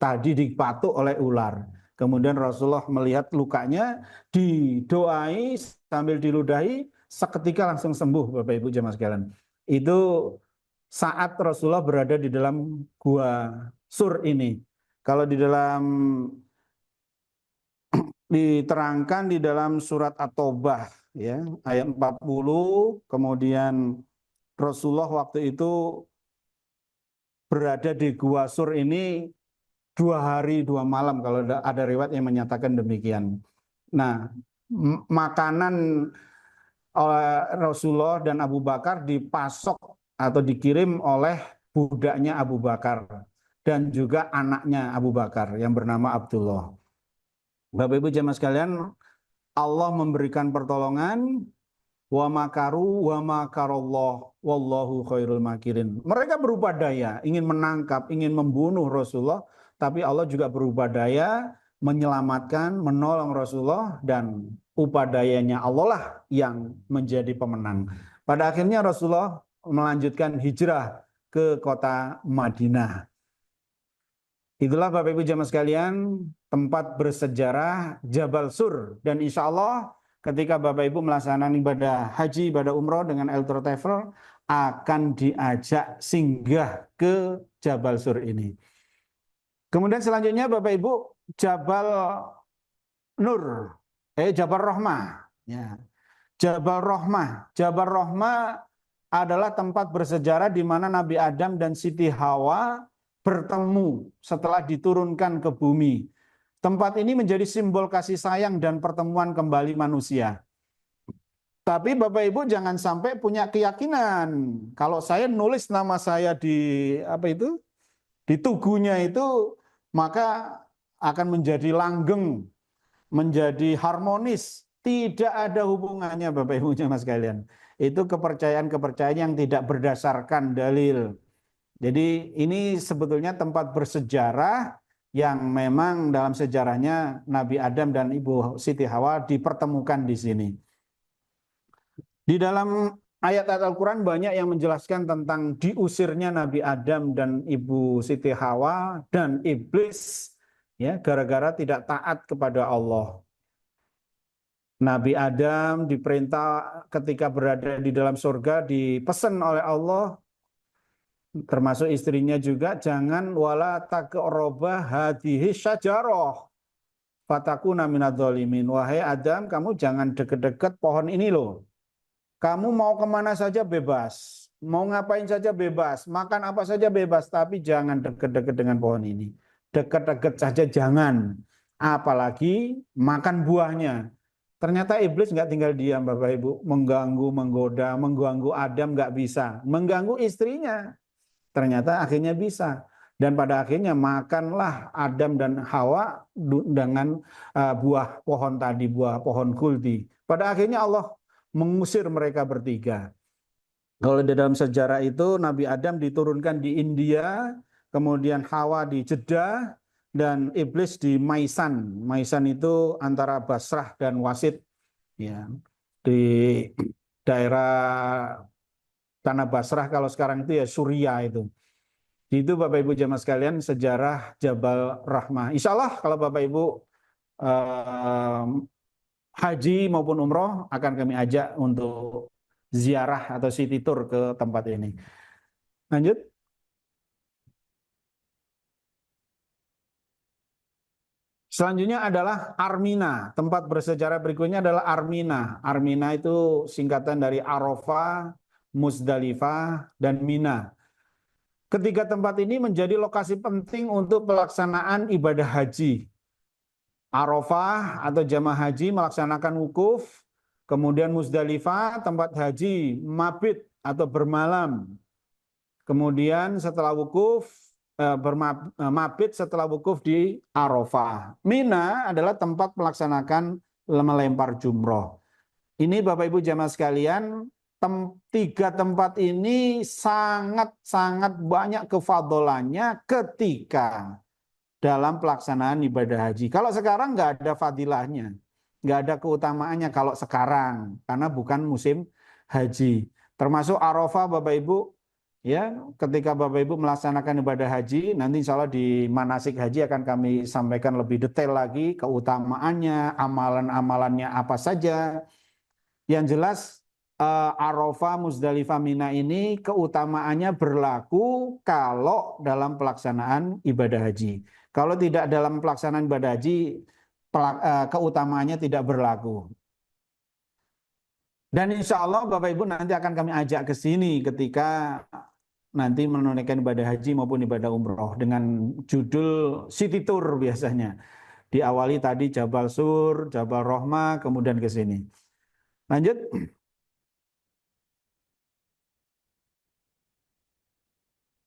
tadi dipatuk oleh ular. Kemudian Rasulullah melihat lukanya, didoai sambil diludahi, seketika langsung sembuh, Bapak Ibu jemaah sekalian. Itu saat Rasulullah berada di dalam gua Sur ini. Kalau di dalam diterangkan di dalam surat At-Taubah, ya, ayat 40, kemudian Rasulullah waktu itu berada di Gua Sur ini 2 hari 2 malam kalau ada riwayat yang menyatakan demikian. Nah, makanan oleh Rasulullah dan Abu Bakar dipasok atau dikirim oleh budaknya Abu Bakar dan juga anaknya Abu Bakar yang bernama Abdullah. Bapak Ibu jemaah sekalian, Allah memberikan pertolongan. Wa makaru wa makarallah wallahu khairul makirin. Mereka berupaya ingin menangkap, ingin membunuh Rasulullah, tapi Allah juga berupaya menyelamatkan, menolong Rasulullah, dan upadayanya Allah lah yang menjadi pemenang. Pada akhirnya Rasulullah melanjutkan hijrah ke kota Madinah. Itulah Bapak Ibu jemaah sekalian tempat bersejarah Jabal Sur, dan insya Allah ketika Bapak Ibu melaksanakan ibadah haji, ibadah umroh dengan Elder Travel akan diajak singgah ke Jabal Sur ini. Kemudian selanjutnya Bapak Ibu Jabal Nur, Jabal Rahmah. Ya. Jabal Rahmah. Jabal Rahmah adalah tempat bersejarah di mana Nabi Adam dan Siti Hawa bertemu setelah diturunkan ke bumi. Tempat ini menjadi simbol kasih sayang dan pertemuan kembali manusia. Tapi Bapak Ibu jangan sampai punya keyakinan kalau saya nulis nama saya di di tugunya itu maka akan menjadi langgeng, menjadi harmonis. Tidak ada hubungannya Bapak Ibu jemaah sekalian. Itu kepercayaan-kepercayaan yang tidak berdasarkan dalil. Jadi ini sebetulnya tempat bersejarah yang memang dalam sejarahnya Nabi Adam dan Ibu Siti Hawa dipertemukan di sini. Di dalam ayat-ayat Al-Quran banyak yang menjelaskan tentang diusirnya Nabi Adam dan Ibu Siti Hawa dan iblis, ya, gara-gara tidak taat kepada Allah. Nabi Adam diperintah ketika berada di dalam surga dipesan oleh Allah, termasuk istrinya juga, jangan wala taqrabah hadhihi syajarah fatakuna minadh-dhalimin. Wahai Adam, kamu jangan deket-deket pohon ini loh. Kamu mau kemana saja bebas, mau ngapain saja bebas, makan apa saja bebas, tapi jangan deket-deket dengan pohon ini. Deket-deket saja jangan, apalagi makan buahnya. Ternyata iblis nggak tinggal diam Bapak Ibu, mengganggu, menggoda, mengganggu Adam nggak bisa, mengganggu istrinya. Ternyata akhirnya bisa. Dan pada akhirnya makanlah Adam dan Hawa dengan buah pohon tadi, buah pohon kuldi. Pada akhirnya Allah mengusir mereka bertiga. Kalau di dalam sejarah itu Nabi Adam diturunkan di India, kemudian Hawa di Jeddah, dan iblis di Maisan. Maisan itu antara Basrah dan Wasit, ya, di daerah tanah Basrah. Kalau sekarang itu ya Suriah itu. Itu Bapak Ibu jamaah sekalian sejarah Jabal Rahmah. Insya Allah kalau Bapak Ibu eh, haji maupun umroh akan kami ajak untuk ziarah atau city tour ke tempat ini. Lanjut. Selanjutnya adalah Armina. Tempat bersejarah berikutnya adalah Armina. Armina itu singkatan dari Arafah, Muzdalifah, dan Mina. Ketiga tempat ini menjadi lokasi penting untuk pelaksanaan ibadah haji. Arafah atau jamaah haji melaksanakan wukuf, kemudian Muzdalifah tempat haji mabit atau bermalam. Kemudian setelah wukuf mabit setelah wukuf di Arafah. Mina adalah tempat melaksanakan melempar jumroh. Ini Bapak Ibu jamaah sekalian, tiga tempat ini sangat-sangat banyak kefadolannya ketika dalam pelaksanaan ibadah haji. Kalau sekarang nggak ada fadilahnya, nggak ada keutamaannya kalau sekarang, karena bukan musim haji. Termasuk Arafah Bapak Ibu, ya, ketika Bapak Ibu melaksanakan ibadah haji, nanti insya Allah di manasik haji akan kami sampaikan lebih detail lagi keutamaannya, amalan-amalannya apa saja. Yang jelas Arafah, Muzdalifah, Mina ini keutamaannya berlaku kalau dalam pelaksanaan ibadah haji. Kalau tidak dalam pelaksanaan ibadah haji, keutamaannya tidak berlaku. Dan insya Allah Bapak Ibu nanti akan kami ajak ke sini ketika nanti menunaikan ibadah haji maupun ibadah umroh dengan judul City Tour biasanya. Diawali tadi Jabal Sur, Jabal Rahmah, kemudian ke sini. Lanjut.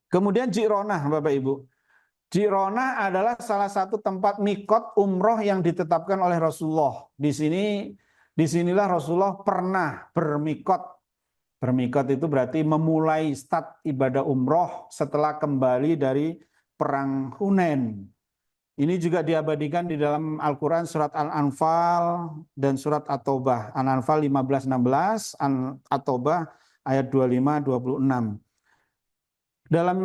Kemudian Ji'ronah Bapak Ibu. Ji'ronah adalah salah satu tempat mikot umroh yang ditetapkan oleh Rasulullah. Disinilah Rasulullah pernah bermikot. Bermikot itu berarti memulai start ibadah umroh setelah kembali dari perang Hunain. Ini juga diabadikan di dalam Al-Quran surat Al-Anfal dan surat At-Taubah. Al-Anfal 15-16, At-Taubah ayat 25-26. Dalam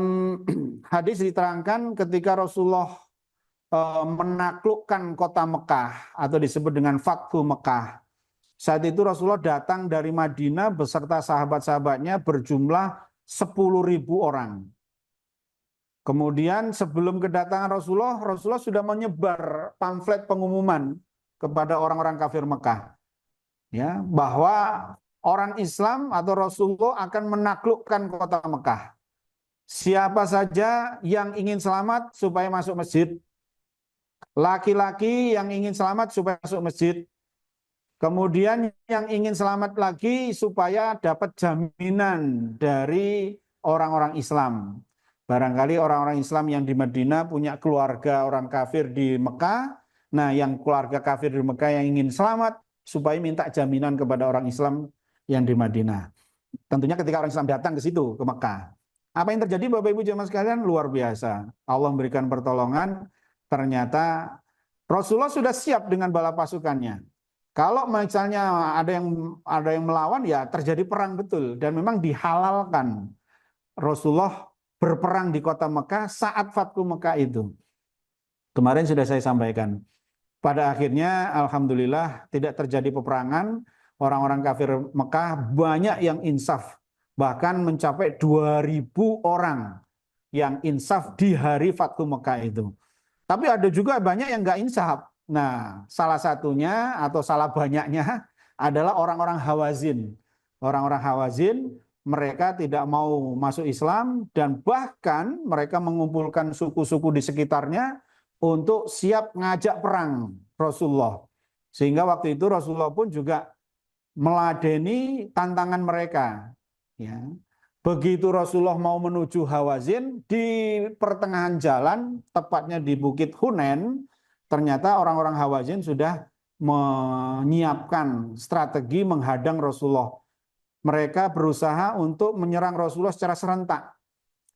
hadis diterangkan ketika Rasulullah menaklukkan kota Mekah atau disebut dengan Fathu Mekah. Saat itu Rasulullah datang dari Madinah beserta sahabat-sahabatnya berjumlah 10.000 orang. Kemudian sebelum kedatangan Rasulullah, Rasulullah sudah menyebar pamflet pengumuman kepada orang-orang kafir Mekah, ya, bahwa orang Islam atau Rasulullah akan menaklukkan kota Mekah. Siapa saja yang ingin selamat supaya masuk masjid. Laki-laki yang ingin selamat supaya masuk masjid. Kemudian yang ingin selamat lagi supaya dapat jaminan dari orang-orang Islam. Barangkali orang-orang Islam yang di Madinah punya keluarga orang kafir di Mekah. Nah, yang keluarga kafir di Mekah yang ingin selamat supaya minta jaminan kepada orang Islam yang di Madinah. Tentunya ketika orang Islam datang ke situ, ke Mekah. Apa yang terjadi Bapak Ibu jemaah sekalian? Luar biasa. Allah memberikan pertolongan, ternyata Rasulullah sudah siap dengan bala pasukannya. Kalau misalnya ada yang melawan, ya terjadi perang betul. Dan memang dihalalkan Rasulullah berperang di kota Mekah saat Fathu Mekah itu. Kemarin sudah saya sampaikan. Pada akhirnya alhamdulillah tidak terjadi peperangan. Orang-orang kafir Mekah banyak yang insaf. Bahkan mencapai 2.000 orang yang insaf di hari Fathu Mekah itu. Tapi ada juga banyak yang nggak insaf. Nah, salah satunya atau salah banyaknya adalah orang-orang Hawazin. Orang-orang Hawazin, mereka tidak mau masuk Islam dan bahkan mereka mengumpulkan suku-suku di sekitarnya untuk siap ngajak perang Rasulullah. Sehingga waktu itu Rasulullah pun juga meladeni tantangan mereka. Ya. Begitu Rasulullah mau menuju Hawazin, di pertengahan jalan, tepatnya di Bukit Hunain, ternyata orang-orang Hawazin sudah menyiapkan strategi menghadang Rasulullah. mereka berusaha untuk menyerang Rasulullah secara serentak.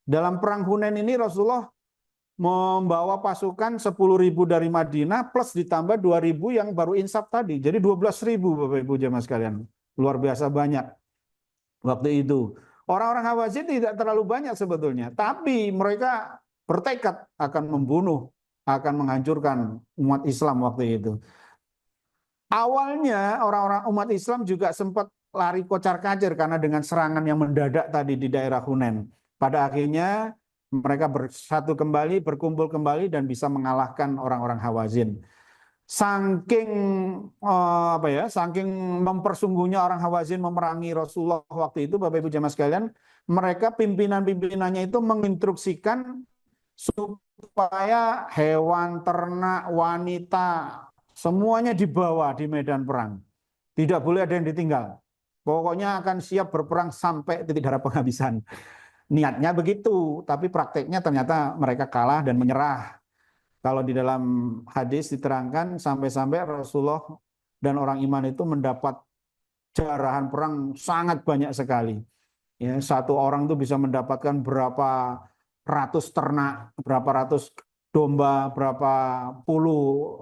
Dalam perang Hunain ini Rasulullah membawa pasukan 10.000 dari Madinah plus ditambah 2.000 yang baru insaf tadi. Jadi 12.000 Bapak Ibu jemaah sekalian. Luar biasa banyak waktu itu. Orang-orang Hawazin tidak terlalu banyak sebetulnya, tapi mereka bertekad akan membunuh, akan menghancurkan umat Islam waktu itu. Awalnya orang-orang umat Islam juga sempat lari kocar-kacir karena dengan serangan yang mendadak tadi di daerah Hunain. Pada akhirnya mereka bersatu kembali, berkumpul kembali dan bisa mengalahkan orang-orang Hawazin. Saking saking mempersungguhnya orang Hawazin memerangi Rasulullah waktu itu, Bapak Ibu jemaah sekalian, mereka pimpinan-pimpinannya itu menginstruksikan supaya hewan, ternak, wanita semuanya dibawa di medan perang. Tidak boleh ada yang ditinggal. Pokoknya akan siap berperang sampai titik darah penghabisan. Niatnya begitu, tapi prakteknya ternyata mereka kalah dan menyerah. Kalau di dalam hadis diterangkan sampai-sampai Rasulullah dan orang iman itu mendapat jarahan perang sangat banyak sekali. Ya, satu orang itu bisa mendapatkan berapa ratus ternak, berapa ratus domba, berapa puluh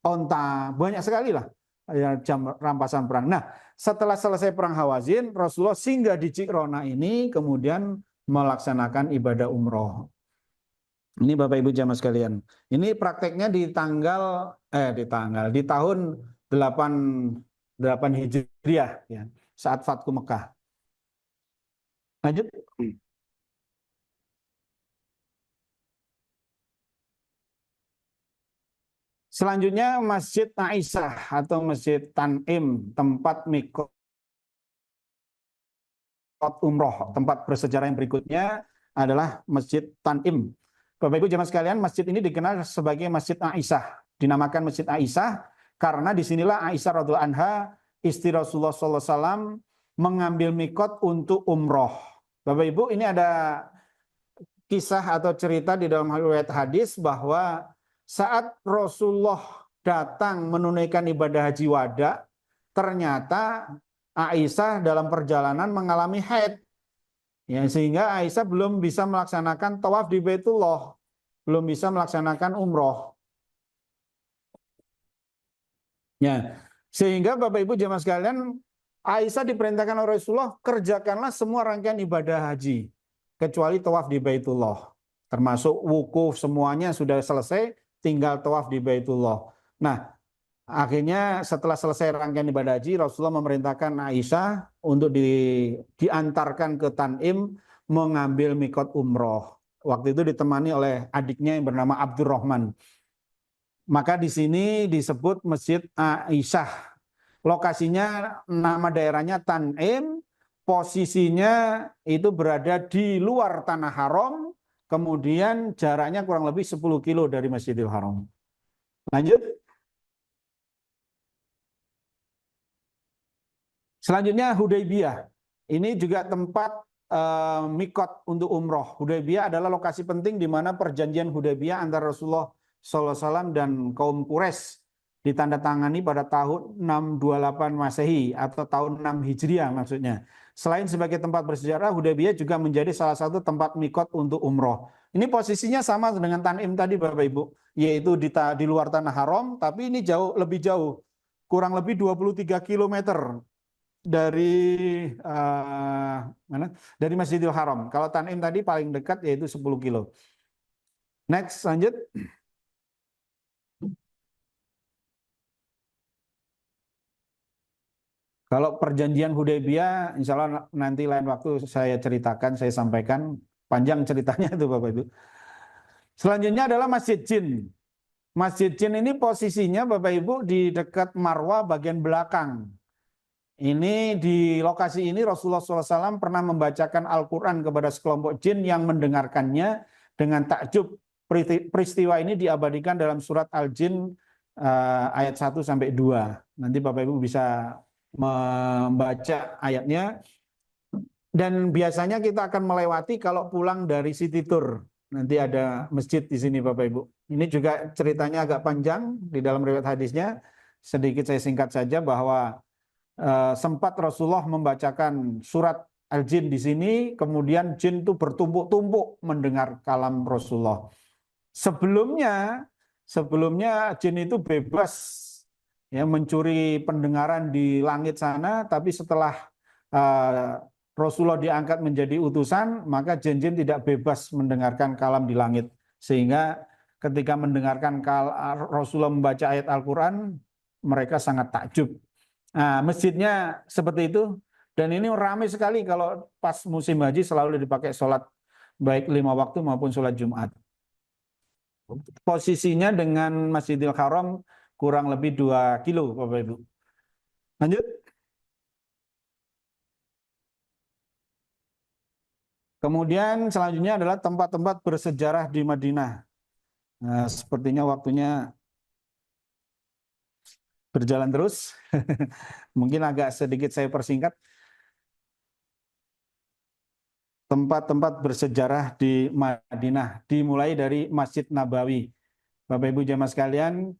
onta, banyak sekali lah ya, jam rampasan perang. Nah, setelah selesai perang Hawazin, Rasulullah singgah di Ji'rona ini, kemudian melaksanakan ibadah umroh. Ini Bapak Ibu jamaah sekalian. Ini prakteknya di tahun 8 Hijriah ya, saat Fathu Mekah. Lanjut. Selanjutnya Masjid Aisyah atau Masjid Tan'im, tempat mikot umroh. Tempat bersejarah yang berikutnya adalah Masjid Tan'im. Bapak Ibu jemaah sekalian, masjid ini dikenal sebagai Masjid Aisyah. Dinamakan Masjid Aisyah karena disinilah Aisyah radhiyallahu anha, istri Rasulullah SAW, mengambil mikot untuk umroh. Bapak Ibu, ini ada kisah atau cerita di dalam riwayat hadis bahwa saat Rasulullah datang menunaikan ibadah haji wada, ternyata Aisyah dalam perjalanan mengalami haid. Ya, sehingga Aisyah belum bisa melaksanakan tawaf di Baitullah, belum bisa melaksanakan umroh. Ya, sehingga Bapak Ibu jemaah sekalian, Aisyah diperintahkan oleh Rasulullah, kerjakanlah semua rangkaian ibadah haji, kecuali tawaf di Baitullah. Termasuk wukuf, semuanya sudah selesai, tinggal tawaf di Baitullah. Nah, akhirnya setelah selesai rangkaian ibadah haji, Rasulullah memerintahkan Aisyah untuk diantarkan ke Tan'im mengambil mikot umroh. Waktu itu ditemani oleh adiknya yang bernama Abdurrahman. Maka di sini disebut Masjid Aisyah. Lokasinya, nama daerahnya Tan'im, posisinya itu berada di luar Tanah Haram, kemudian jaraknya kurang lebih 10 kilo dari Masjidil Haram. Lanjut. Selanjutnya Hudaybiyah. Ini juga tempat mikot untuk umroh. Hudaybiyah adalah lokasi penting di mana perjanjian Hudaybiyah antara Rasulullah SAW dan kaum Quraisy ditandatangani pada tahun 628 Masehi atau tahun 6 Hijriah maksudnya. Selain sebagai tempat bersejarah, Hudaybiyah juga menjadi salah satu tempat mikot untuk umroh. Ini posisinya sama dengan Tan'im tadi Bapak Ibu, yaitu di luar Tanah Haram, tapi ini lebih jauh, kurang lebih 23 km dari dari Masjidil Haram. Kalau Tan'im tadi paling dekat yaitu 10 kilo. Next, lanjut. Kalau perjanjian Hudaybiyah, insya Allah nanti lain waktu saya ceritakan, saya sampaikan panjang ceritanya itu Bapak Ibu. Selanjutnya adalah Masjid Jin. Masjid Jin ini posisinya Bapak Ibu di dekat Marwah bagian belakang. Ini di lokasi ini Rasulullah SAW pernah membacakan Al-Quran kepada sekelompok jin yang mendengarkannya dengan takjub. Peristiwa ini diabadikan dalam surat Al-Jin ayat 1-2. Nanti Bapak Ibu bisa membaca ayatnya. Dan biasanya kita akan melewati kalau pulang dari City Tour. Nanti ada masjid di sini Bapak Ibu. Ini juga ceritanya agak panjang di dalam riwayat hadisnya. Sedikit saya singkat saja bahwa sempat Rasulullah membacakan surat Al-Jin di sini, kemudian jin itu bertumpuk-tumpuk mendengar kalam Rasulullah. Sebelumnya jin itu bebas ya mencuri pendengaran di langit sana, tapi setelah Rasulullah diangkat menjadi utusan, maka jin-jin tidak bebas mendengarkan kalam di langit. Sehingga ketika mendengarkan Rasulullah membaca ayat Al-Quran, mereka sangat takjub. Nah, masjidnya seperti itu. Dan ini ramai sekali kalau pas musim haji selalu dipakai sholat baik 5 waktu maupun sholat Jumat. Posisinya dengan Masjidil Haram kurang lebih 2 kilo, Bapak Ibu. Lanjut. Kemudian selanjutnya adalah tempat-tempat bersejarah di Madinah. Nah, sepertinya waktunya berjalan terus. Mungkin agak sedikit saya persingkat. Tempat-tempat bersejarah di Madinah, dimulai dari Masjid Nabawi. Bapak Ibu jamaah sekalian,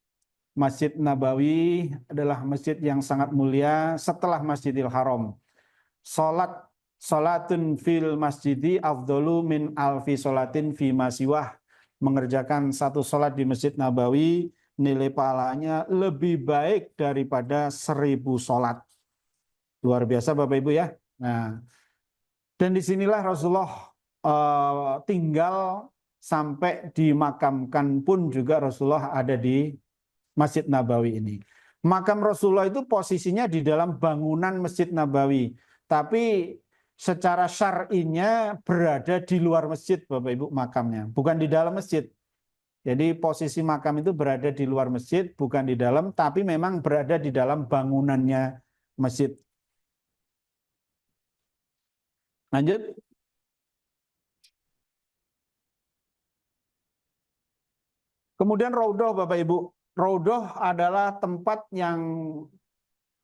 Masjid Nabawi adalah masjid yang sangat mulia setelah Masjidil Haram. Salatun fil masjidi afdolu min alfi salatin fi masiwah. Mengerjakan satu salat di Masjid Nabawi, nilai pahalanya lebih baik daripada 1000 salat. Luar biasa Bapak Ibu ya. Nah, dan disinilah Rasulullah tinggal sampai dimakamkan pun juga Rasulullah ada di Masjid Nabawi ini. Makam Rasulullah itu posisinya di dalam bangunan Masjid Nabawi, tapi secara syar'inya berada di luar masjid Bapak Ibu makamnya, bukan di dalam masjid. Jadi posisi makam itu berada di luar masjid, bukan di dalam, tapi memang berada di dalam bangunannya masjid. Lanjut. Kemudian Raudhah Bapak Ibu. Raudhah adalah tempat yang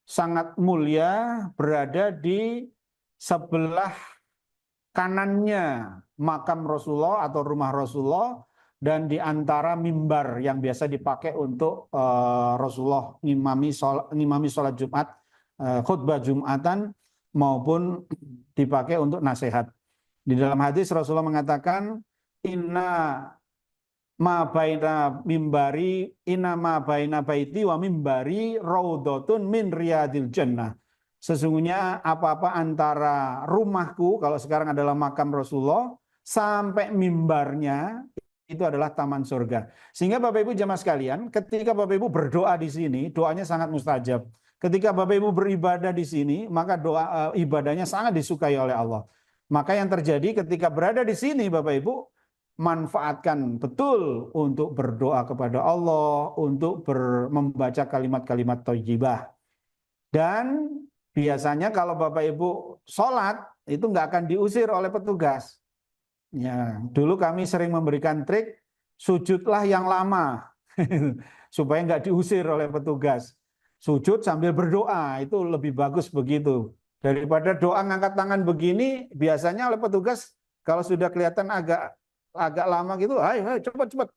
sangat mulia, berada di sebelah kanannya makam Rasulullah atau rumah Rasulullah, dan di antara mimbar yang biasa dipakai untuk Rasulullah ngimami sholat Jumat, khutbah Jumatan, maupun dipakai untuk nasihat. Di dalam hadis Rasulullah mengatakan, inna ma baina baiti wa mimbari raudhatun min riyadil jannah. Sesungguhnya apa-apa antara rumahku, kalau sekarang adalah makam Rasulullah, sampai mimbarnya itu adalah taman surga. Sehingga Bapak Ibu jamaah sekalian, ketika Bapak Ibu berdoa di sini, doanya sangat mustajab. Ketika Bapak Ibu beribadah di sini, maka doa ibadahnya sangat disukai oleh Allah. Maka yang terjadi ketika berada di sini Bapak Ibu, manfaatkan betul untuk berdoa kepada Allah, untuk membaca kalimat-kalimat thayyibah. Dan biasanya kalau Bapak Ibu sholat, itu nggak akan diusir oleh petugas. Ya, dulu kami sering memberikan trik, sujudlah yang lama, supaya nggak diusir oleh petugas. Sujud sambil berdoa, itu lebih bagus begitu. Daripada doa ngangkat tangan begini, biasanya oleh petugas, kalau sudah kelihatan agak lama gitu, ayo cepat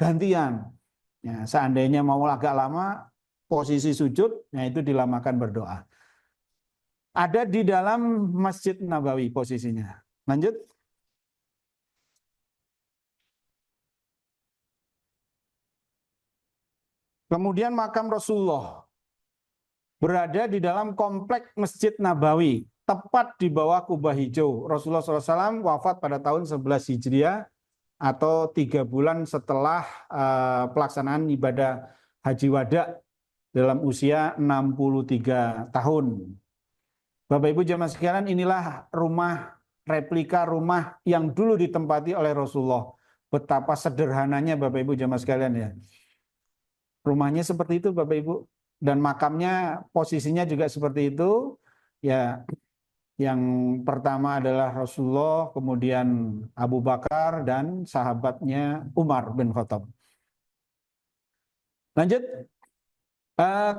gantian. Ya, seandainya mau agak lama, posisi sujud, nah itu dilamakan berdoa. Ada di dalam Masjid Nabawi posisinya. Lanjut. Kemudian makam Rasulullah berada di dalam komplek Masjid Nabawi, tepat di bawah Kubah Hijau. Rasulullah SAW wafat pada tahun 11 Hijriah atau 3 bulan setelah pelaksanaan ibadah Haji Wada dalam usia 63 tahun. Bapak Ibu jamaah sekalian, inilah replika rumah yang dulu ditempati oleh Rasulullah. Betapa sederhananya Bapak Ibu jamaah sekalian ya. Rumahnya seperti itu Bapak Ibu, dan makamnya posisinya juga seperti itu. Ya, yang pertama adalah Rasulullah, kemudian Abu Bakar dan sahabatnya Umar bin Khattab. Lanjut.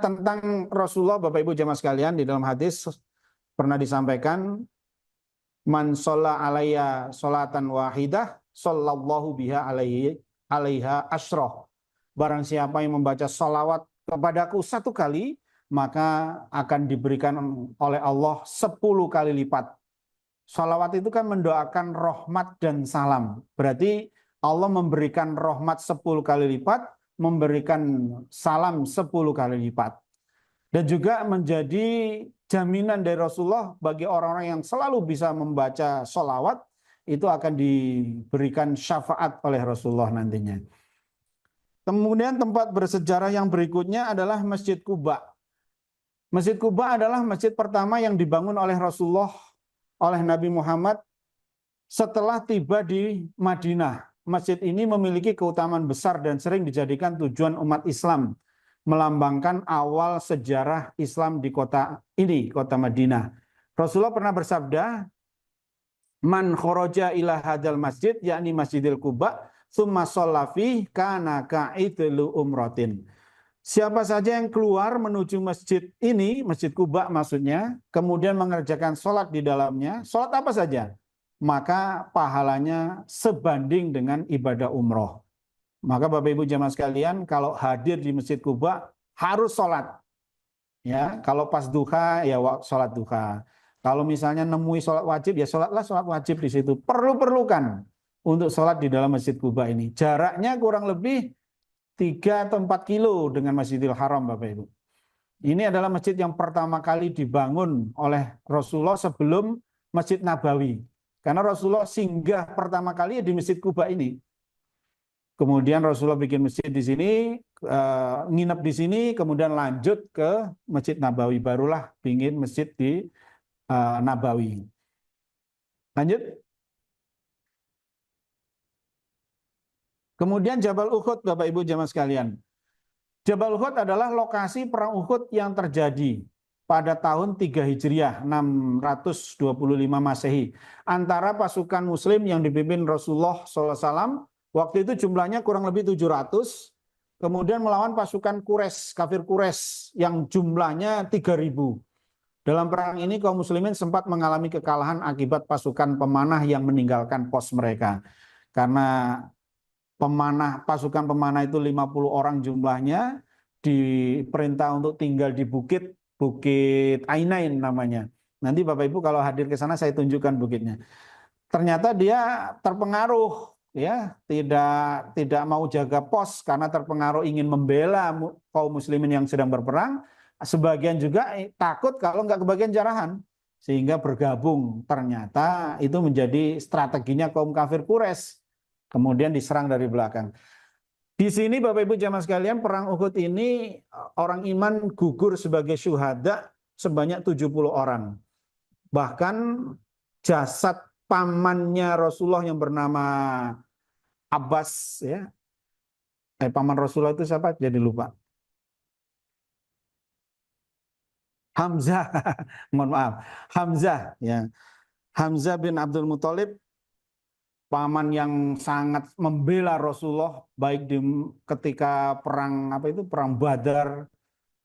Tentang Rasulullah Bapak Ibu jamaah sekalian, di dalam hadis pernah disampaikan, man sholla alaiya sholatan wahidah sallallahu biha alaiha asroh. Barang siapa yang membaca sholawat kepadaku 1 kali, maka akan diberikan oleh Allah 10 kali lipat. Sholawat itu kan mendoakan rahmat dan salam. Berarti Allah memberikan rahmat 10 kali lipat, memberikan salam 10 kali lipat. Dan juga menjadi jaminan dari Rasulullah bagi orang-orang yang selalu bisa membaca sholawat, itu akan diberikan syafaat oleh Rasulullah nantinya. Kemudian tempat bersejarah yang berikutnya adalah Masjid Quba. Masjid Quba adalah masjid pertama yang dibangun oleh Rasulullah, oleh Nabi Muhammad setelah tiba di Madinah. Masjid ini memiliki keutamaan besar dan sering dijadikan tujuan umat Islam, melambangkan awal sejarah Islam di kota ini, kota Madinah. Rasulullah pernah bersabda, "Man kharaja ila hadal masjid, yakni Masjidil Quba, tsumma shalla fi kana ka'idlu umratin." Siapa saja yang keluar menuju masjid ini, Masjid Quba maksudnya, kemudian mengerjakan sholat di dalamnya, sholat apa saja, maka pahalanya sebanding dengan ibadah umroh. Maka Bapak Ibu jamaah sekalian, kalau hadir di Masjid Quba harus sholat. Ya, kalau pas duha ya sholat duha. Kalau misalnya nemui sholat wajib ya sholatlah sholat wajib di situ. Perlu-perlukan untuk sholat di dalam Masjid Quba ini. Jaraknya kurang lebih 3 atau 4 kilo dengan Masjidil Haram, Bapak Ibu. Ini adalah masjid yang pertama kali dibangun oleh Rasulullah sebelum Masjid Nabawi. Karena Rasulullah singgah pertama kali di Masjid Quba ini. Kemudian Rasulullah bikin masjid di sini, nginep di sini, kemudian lanjut ke Masjid Nabawi. Barulah bikin masjid di Nabawi. Lanjut. Kemudian Jabal Uhud, Bapak Ibu jamaah sekalian. Jabal Uhud adalah lokasi perang Uhud yang terjadi pada tahun 3 Hijriah, 625 Masehi. Antara pasukan Muslim yang dipimpin Rasulullah SAW, waktu itu jumlahnya kurang lebih 700, kemudian melawan pasukan Quraisy, kafir Quraisy yang jumlahnya 3000. Dalam perang ini kaum muslimin sempat mengalami kekalahan akibat pasukan pemanah yang meninggalkan pos mereka. Karena pasukan pemanah itu 50 orang jumlahnya, diperintah untuk tinggal di Bukit Ainain namanya. Nanti Bapak Ibu kalau hadir ke sana saya tunjukkan bukitnya. Ternyata dia terpengaruh, ya, tidak mau jaga pos karena terpengaruh ingin membela kaum muslimin yang sedang berperang. Sebagian juga takut kalau nggak kebagian jarahan, sehingga bergabung. Ternyata itu menjadi strateginya kaum kafir Quraisy. Kemudian diserang dari belakang. Di sini Bapak Ibu jamaah sekalian, perang Uhud ini orang iman gugur sebagai syuhada sebanyak 70 orang. Bahkan jasad pamannya Rasulullah yang bernama Abbas, ya. Paman Rasulullah itu siapa? Jadi lupa. Hamzah, mohon maaf. Hamzah, ya. Hamzah bin Abdul Muthalib, paman yang sangat membela Rasulullah baik ketika perang perang Badar,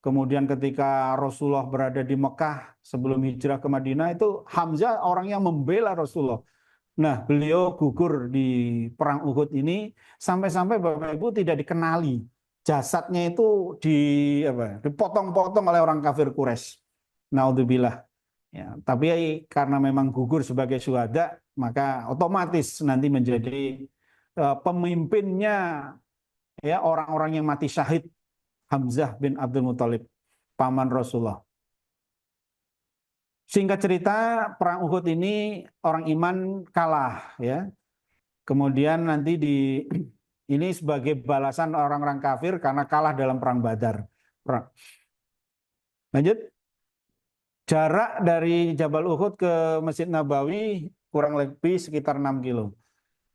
kemudian ketika Rasulullah berada di Mekah sebelum hijrah ke Madinah, itu Hamzah orang yang membela Rasulullah. Nah, beliau gugur di perang Uhud ini sampai-sampai Bapak Ibu tidak dikenali. Jasadnya itu dipotong-potong oleh orang kafir Quraisy. Naudzubillah. Ya, tapi karena memang gugur sebagai syuhada, maka otomatis nanti menjadi pemimpinnya, ya, orang-orang yang mati syahid, Hamzah bin Abdul Muthalib, paman Rasulullah. Singkat cerita, perang Uhud ini orang iman kalah, ya. Kemudian nanti ini sebagai balasan orang-orang kafir karena kalah dalam perang Badar. Lanjut. Jarak dari Jabal Uhud ke Masjid Nabawi kurang lebih sekitar 6 kilo.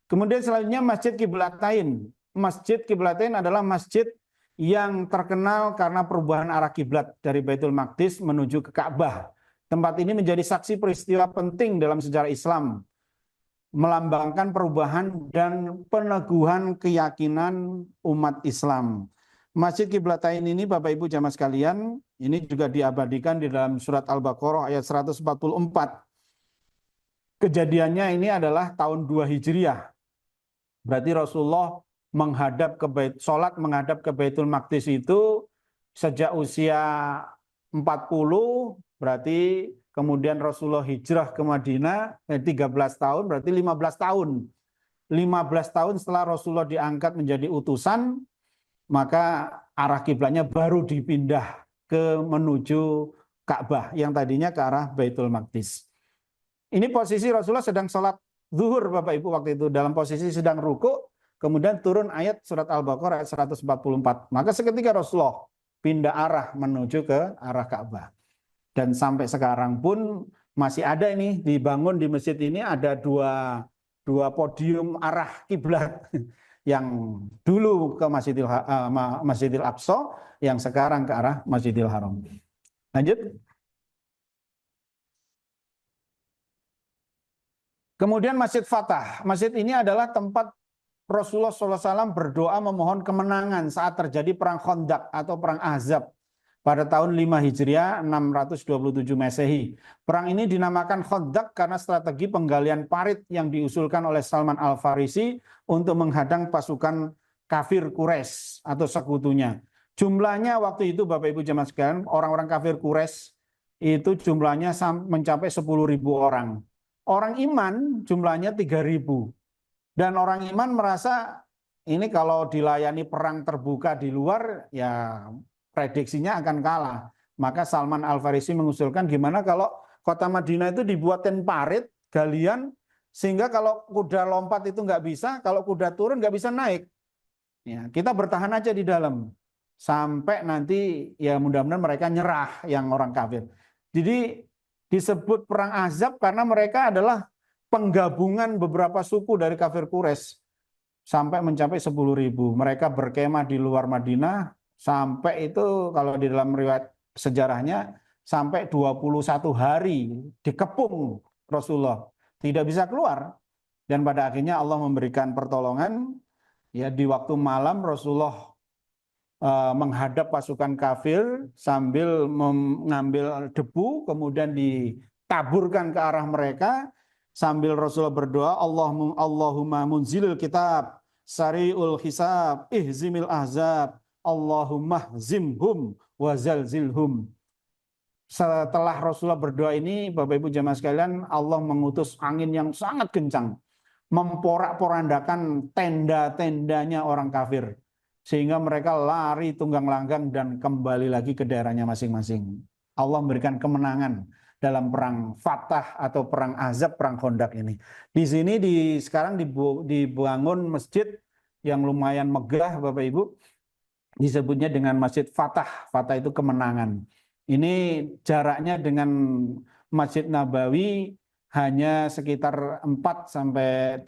Kemudian selanjutnya Masjid Qiblatain. Masjid Qiblatain adalah masjid yang terkenal karena perubahan arah kiblat dari Baitul Maqdis menuju ke Ka'bah. Tempat ini menjadi saksi peristiwa penting dalam sejarah Islam, melambangkan perubahan dan peneguhan keyakinan umat Islam. Masjid Qiblatain ini Bapak Ibu jamaah sekalian, ini juga diabadikan di dalam surat Al-Baqarah ayat 144. Kejadiannya ini adalah tahun 2 Hijriah. Berarti Rasulullah sholat menghadap ke Baitul Maqdis itu sejak usia berarti kemudian Rasulullah hijrah ke Madinah 13 tahun, berarti 15 tahun. 15 tahun setelah Rasulullah diangkat menjadi utusan, maka arah kiblatnya baru dipindah ke menuju Ka'bah yang tadinya ke arah Baitul Maqdis. Ini posisi Rasulullah sedang sholat zuhur Bapak Ibu waktu itu, dalam posisi sedang ruku, kemudian turun ayat surat Al-Baqarah ayat 144. Maka seketika Rasulullah pindah arah menuju ke arah Ka'bah. Dan sampai sekarang pun masih ada ini, dibangun di masjid ini ada dua podium arah kiblat yang dulu ke Masjidil Aqsa, yang sekarang ke arah Masjidil Haram. Lanjut. Kemudian Masjid Fatah. Masjid ini adalah tempat Rasulullah SAW berdoa memohon kemenangan saat terjadi perang Khandaq atau perang Ahzab pada tahun 5 Hijriah 627 Masehi. Perang ini dinamakan Khandaq karena strategi penggalian parit yang diusulkan oleh Salman Al-Farisi untuk menghadang pasukan kafir Quraisy atau sekutunya. Jumlahnya waktu itu Bapak Ibu jemaah sekalian, orang-orang kafir Quraisy itu jumlahnya mencapai 10.000 orang. Orang iman jumlahnya 3.000. Dan orang iman merasa ini kalau dilayani perang terbuka di luar, ya prediksinya akan kalah. Maka Salman Al-Farisi mengusulkan gimana kalau kota Madinah itu dibuatin parit, galian, sehingga kalau kuda lompat itu nggak bisa, kalau kuda turun nggak bisa naik. Ya, kita bertahan aja di dalam. Sampai nanti ya mudah-mudahan mereka nyerah yang orang kafir. Jadi disebut perang Ahzab karena mereka adalah penggabungan beberapa suku dari kafir Quraisy sampai mencapai 10.000. Mereka berkemah di luar Madinah sampai itu kalau di dalam riwayat sejarahnya sampai 21 hari dikepung Rasulullah. Tidak bisa keluar. Dan pada akhirnya Allah memberikan pertolongan. Ya di waktu malam Rasulullah menghadap pasukan kafir sambil mengambil debu kemudian ditaburkan ke arah mereka sambil Rasulullah berdoa Allahumma munzilil kitab sari'ul hisab ihzimil ahzab Allahumma zimhum wa zalzilhum. Setelah Rasulullah berdoa ini Bapak Ibu jemaah sekalian, Allah mengutus angin yang sangat kencang memporak-porandakan tenda-tendanya orang kafir sehingga mereka lari tunggang langgang dan kembali lagi ke daerahnya masing-masing. Allah memberikan kemenangan dalam perang Fatah atau perang Ahzab, perang Khandaq ini. Di sini sekarang dibangun masjid yang lumayan megah Bapak Ibu, disebutnya dengan Masjid Fatah. Fatah itu kemenangan. Ini jaraknya dengan Masjid Nabawi hanya sekitar 3 sampai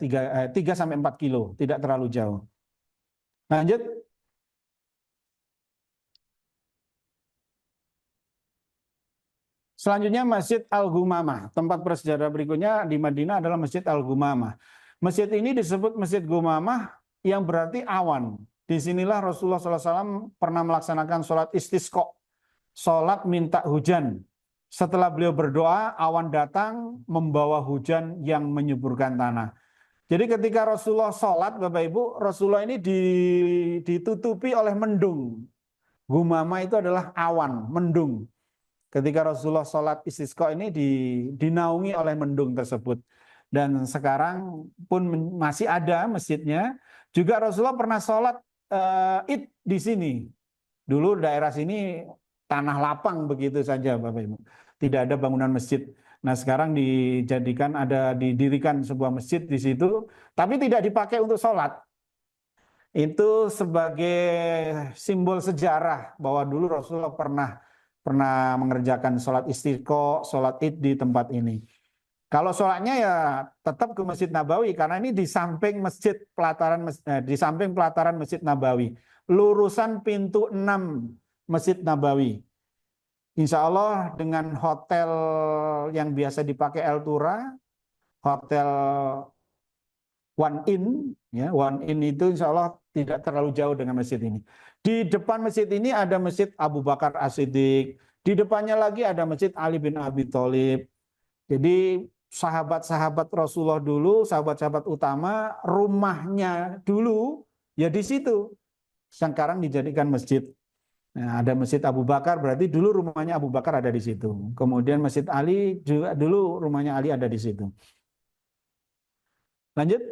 4 kilo, tidak terlalu jauh. Lanjut. Selanjutnya Masjid Al-Gumamah. Tempat bersejarah berikutnya di Madinah adalah Masjid Al-Gumamah. Masjid ini disebut Masjid Gumamah yang berarti awan. Disinilah Rasulullah SAW pernah melaksanakan sholat istisqa, sholat minta hujan. Setelah beliau berdoa, awan datang membawa hujan yang menyuburkan tanah. Jadi ketika Rasulullah sholat, Bapak Ibu, Rasulullah ini ditutupi oleh mendung. Gumamah itu adalah awan, mendung. Ketika Rasulullah sholat istisqa ini dinaungi oleh mendung tersebut. Dan sekarang pun masih ada masjidnya. Juga Rasulullah pernah sholat Id di sini. Dulu daerah sini tanah lapang begitu saja Bapak Ibu. Tidak ada bangunan masjid. Nah sekarang didirikan sebuah masjid di situ. Tapi tidak dipakai untuk sholat. Itu sebagai simbol sejarah bahwa dulu Rasulullah pernah mengerjakan sholat istisqa, sholat id di tempat ini. Kalau sholatnya ya tetap ke Masjid Nabawi karena ini di samping pelataran Masjid Nabawi, lurusan pintu 6 Masjid Nabawi. Insya Allah dengan hotel yang biasa dipakai El Tura, hotel One Inn, ya One Inn itu insya Allah tidak terlalu jauh dengan masjid ini. Di depan masjid ini ada Masjid Abu Bakar As-Siddiq. Di depannya lagi ada Masjid Ali bin Abi Thalib. Jadi sahabat-sahabat Rasulullah dulu, sahabat-sahabat utama, rumahnya dulu ya di situ. Sekarang dijadikan masjid. Nah, ada Masjid Abu Bakar, berarti dulu rumahnya Abu Bakar ada di situ. Kemudian Masjid Ali juga dulu rumahnya Ali ada di situ. Lanjut.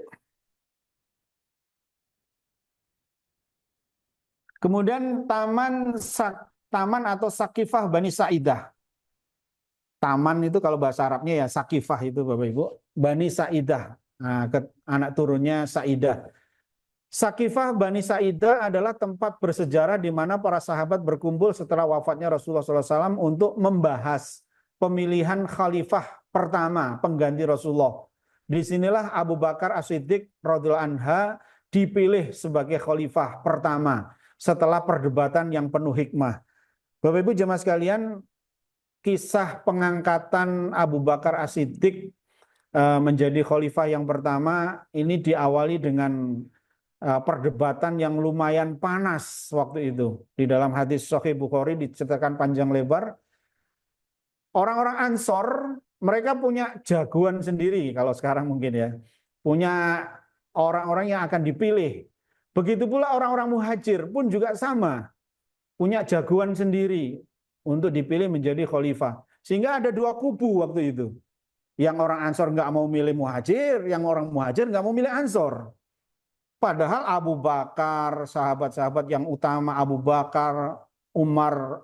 Kemudian taman atau Sakifah Bani Sa'idah. Taman itu kalau bahasa Arabnya ya Sakifah itu Bapak Ibu. Bani Sa'idah. Nah, anak turunnya Sa'idah. Sakifah Bani Sa'idah adalah tempat bersejarah di mana para sahabat berkumpul setelah wafatnya Rasulullah SAW untuk membahas pemilihan khalifah pertama pengganti Rasulullah. Disinilah Abu Bakar As-Siddiq radhiyallahu anha dipilih sebagai khalifah pertama setelah perdebatan yang penuh hikmah. Bapak Ibu jemaah sekalian, kisah pengangkatan Abu Bakar As-Siddiq menjadi khalifah yang pertama ini diawali dengan perdebatan yang lumayan panas waktu itu. Di dalam hadis Sahih Bukhari diceritakan panjang lebar. Orang-orang Ansor, mereka punya jagoan sendiri kalau sekarang mungkin ya. Punya orang-orang yang akan dipilih. Begitu pula orang-orang Muhajir pun juga sama. Punya jagoan sendiri untuk dipilih menjadi khalifah. Sehingga ada dua kubu waktu itu. Yang orang Ansor nggak mau milih Muhajir, yang orang Muhajir nggak mau milih Ansor. Padahal Abu Bakar, sahabat-sahabat yang utama Abu Bakar, Umar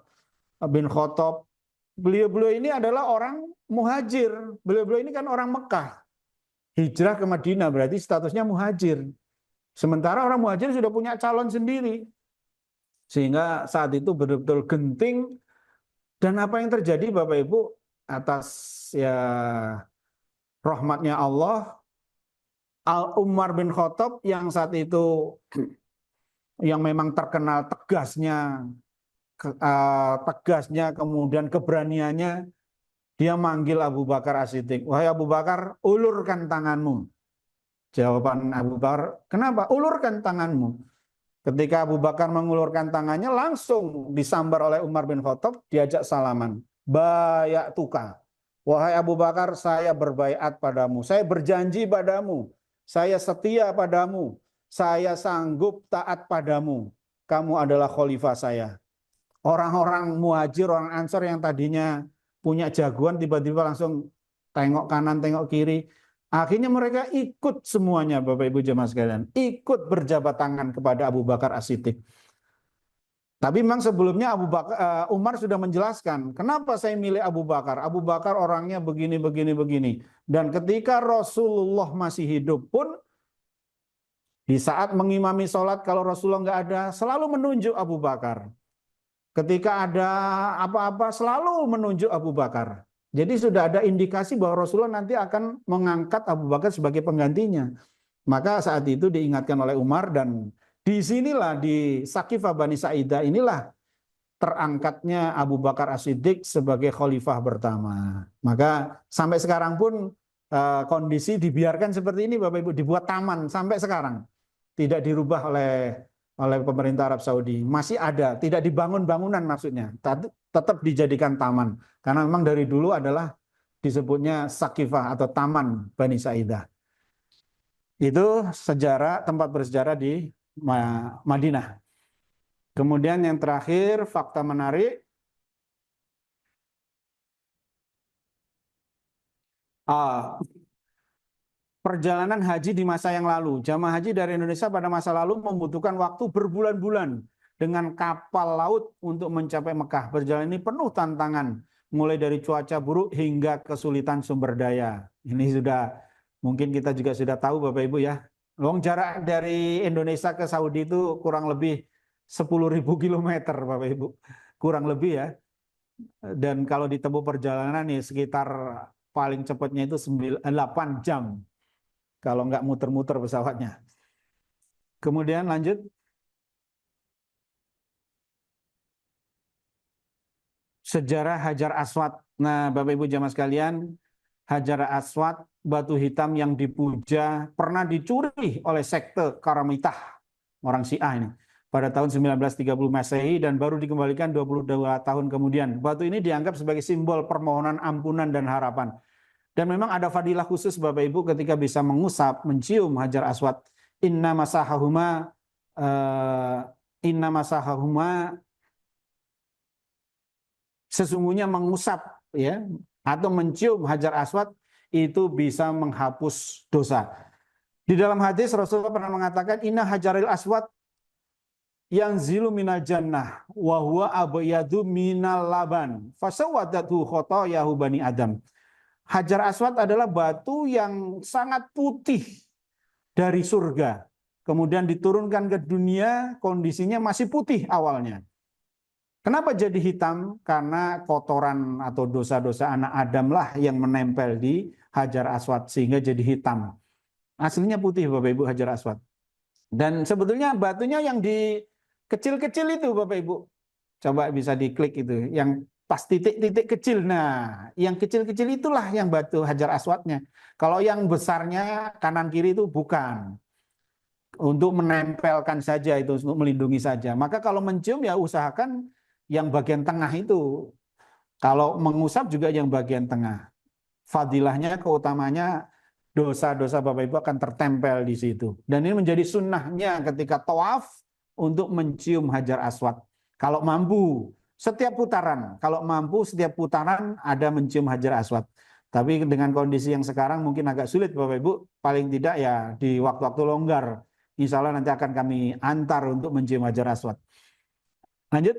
bin Khattab, beliau-beliau ini adalah orang Muhajir. Beliau-beliau ini kan orang Mekah. Hijrah ke Madinah berarti statusnya Muhajir. Sementara orang Muhajir sudah punya calon sendiri. Sehingga saat itu betul-betul genting. Dan apa yang terjadi Bapak Ibu atas ya rahmatnya Allah, Umar bin Khattab yang saat itu yang memang terkenal tegasnya kemudian keberaniannya, dia manggil Abu Bakar As-Siddiq, wahai Abu Bakar, ulurkan tanganmu. Jawaban Abu Bakar, kenapa? Ulurkan tanganmu. Ketika Abu Bakar mengulurkan tangannya, langsung disambar oleh Umar bin Khattab, diajak salaman. Bayak tuka. Wahai Abu Bakar, saya berbaiat padamu, saya berjanji padamu, saya setia padamu, saya sanggup taat padamu. Kamu adalah khalifah saya. Orang-orang Muhajir, orang Ansor yang tadinya punya jagoan, tiba-tiba langsung tengok kanan, tengok kiri. Akhirnya mereka ikut semuanya, Bapak Ibu jemaah sekalian. Ikut berjabat tangan kepada Abu Bakar As-Siddiq. Tapi memang sebelumnya Umar sudah menjelaskan, kenapa saya milih Abu Bakar. Abu Bakar orangnya begini, begini, begini. Dan ketika Rasulullah masih hidup pun, di saat mengimami sholat, kalau Rasulullah nggak ada, selalu menunjuk Abu Bakar. Ketika ada apa-apa, selalu menunjuk Abu Bakar. Jadi sudah ada indikasi bahwa Rasulullah nanti akan mengangkat Abu Bakar sebagai penggantinya. Maka saat itu diingatkan oleh Umar, dan disinilah di Sakifah Bani Sa'idah inilah terangkatnya Abu Bakar As-Siddiq sebagai khalifah pertama. Maka sampai sekarang pun kondisi dibiarkan seperti ini Bapak Ibu, dibuat taman sampai sekarang. Tidak dirubah oleh pemerintah Arab Saudi. Masih ada, tidak dibangun bangunan maksudnya. Tetap dijadikan taman. Karena memang dari dulu adalah disebutnya Sakifah atau Taman Bani Sa'idah. Itu sejarah, tempat bersejarah di Madinah. Kemudian yang terakhir, fakta menarik. Perjalanan haji di masa yang lalu. Jamaah haji dari Indonesia pada masa lalu membutuhkan waktu berbulan-bulan dengan kapal laut untuk mencapai Mekah. Perjalanan ini penuh tantangan, mulai dari cuaca buruk hingga kesulitan sumber daya. Ini sudah, mungkin kita juga sudah tahu Bapak Ibu ya. Jarak dari Indonesia ke Saudi itu kurang lebih 10.000 kilometer Bapak Ibu. Kurang lebih ya. Dan kalau ditempuh perjalanan nih sekitar paling cepatnya itu 8 jam. Kalau nggak muter-muter pesawatnya. Kemudian lanjut. Sejarah Hajar Aswad. Nah, Bapak Ibu jamaah sekalian, Hajar Aswad, batu hitam yang dipuja, pernah dicuri oleh sekte Karamitah, orang Syiah ini, pada tahun 1930 Masehi dan baru dikembalikan 22 tahun kemudian. Batu ini dianggap sebagai simbol permohonan ampunan dan harapan. Dan memang ada fadilah khusus Bapak Ibu ketika bisa mengusap, mencium Hajar Aswad. Inna masahahuma Sesungguhnya mengusap ya atau mencium Hajar Aswad itu bisa menghapus dosa. Di dalam hadis Rasulullah pernah mengatakan inna hajaril aswad yang zilu minal jannah wa huwa abyadu minal laban fasawadatu khotoyahu bani Adam. Hajar Aswad adalah batu yang sangat putih dari surga. Kemudian diturunkan ke dunia, kondisinya masih putih awalnya. Kenapa jadi hitam? Karena kotoran atau dosa-dosa anak Adam lah yang menempel di Hajar Aswad sehingga jadi hitam. Aslinya putih Bapak Ibu Hajar Aswad. Dan sebetulnya batunya yang di kecil-kecil itu Bapak Ibu. Coba bisa diklik itu. Yang pas titik-titik kecil. Nah, yang kecil-kecil itulah yang batu Hajar Aswadnya. Kalau yang besarnya kanan kiri itu bukan. Untuk menempelkan saja itu, untuk melindungi saja. Maka kalau mencium ya usahakan yang bagian tengah itu. Kalau mengusap juga yang bagian tengah. Fadilahnya, keutamanya dosa-dosa Bapak Ibu akan tertempel di situ. Dan ini menjadi sunnahnya ketika tawaf untuk mencium Hajar Aswad. Kalau mampu, setiap putaran. Kalau mampu, setiap putaran ada mencium Hajar Aswad. Tapi dengan kondisi yang sekarang mungkin agak sulit Bapak Ibu. Paling tidak ya di waktu-waktu longgar. Insya Allah nanti akan kami antar untuk mencium Hajar Aswad. Lanjut.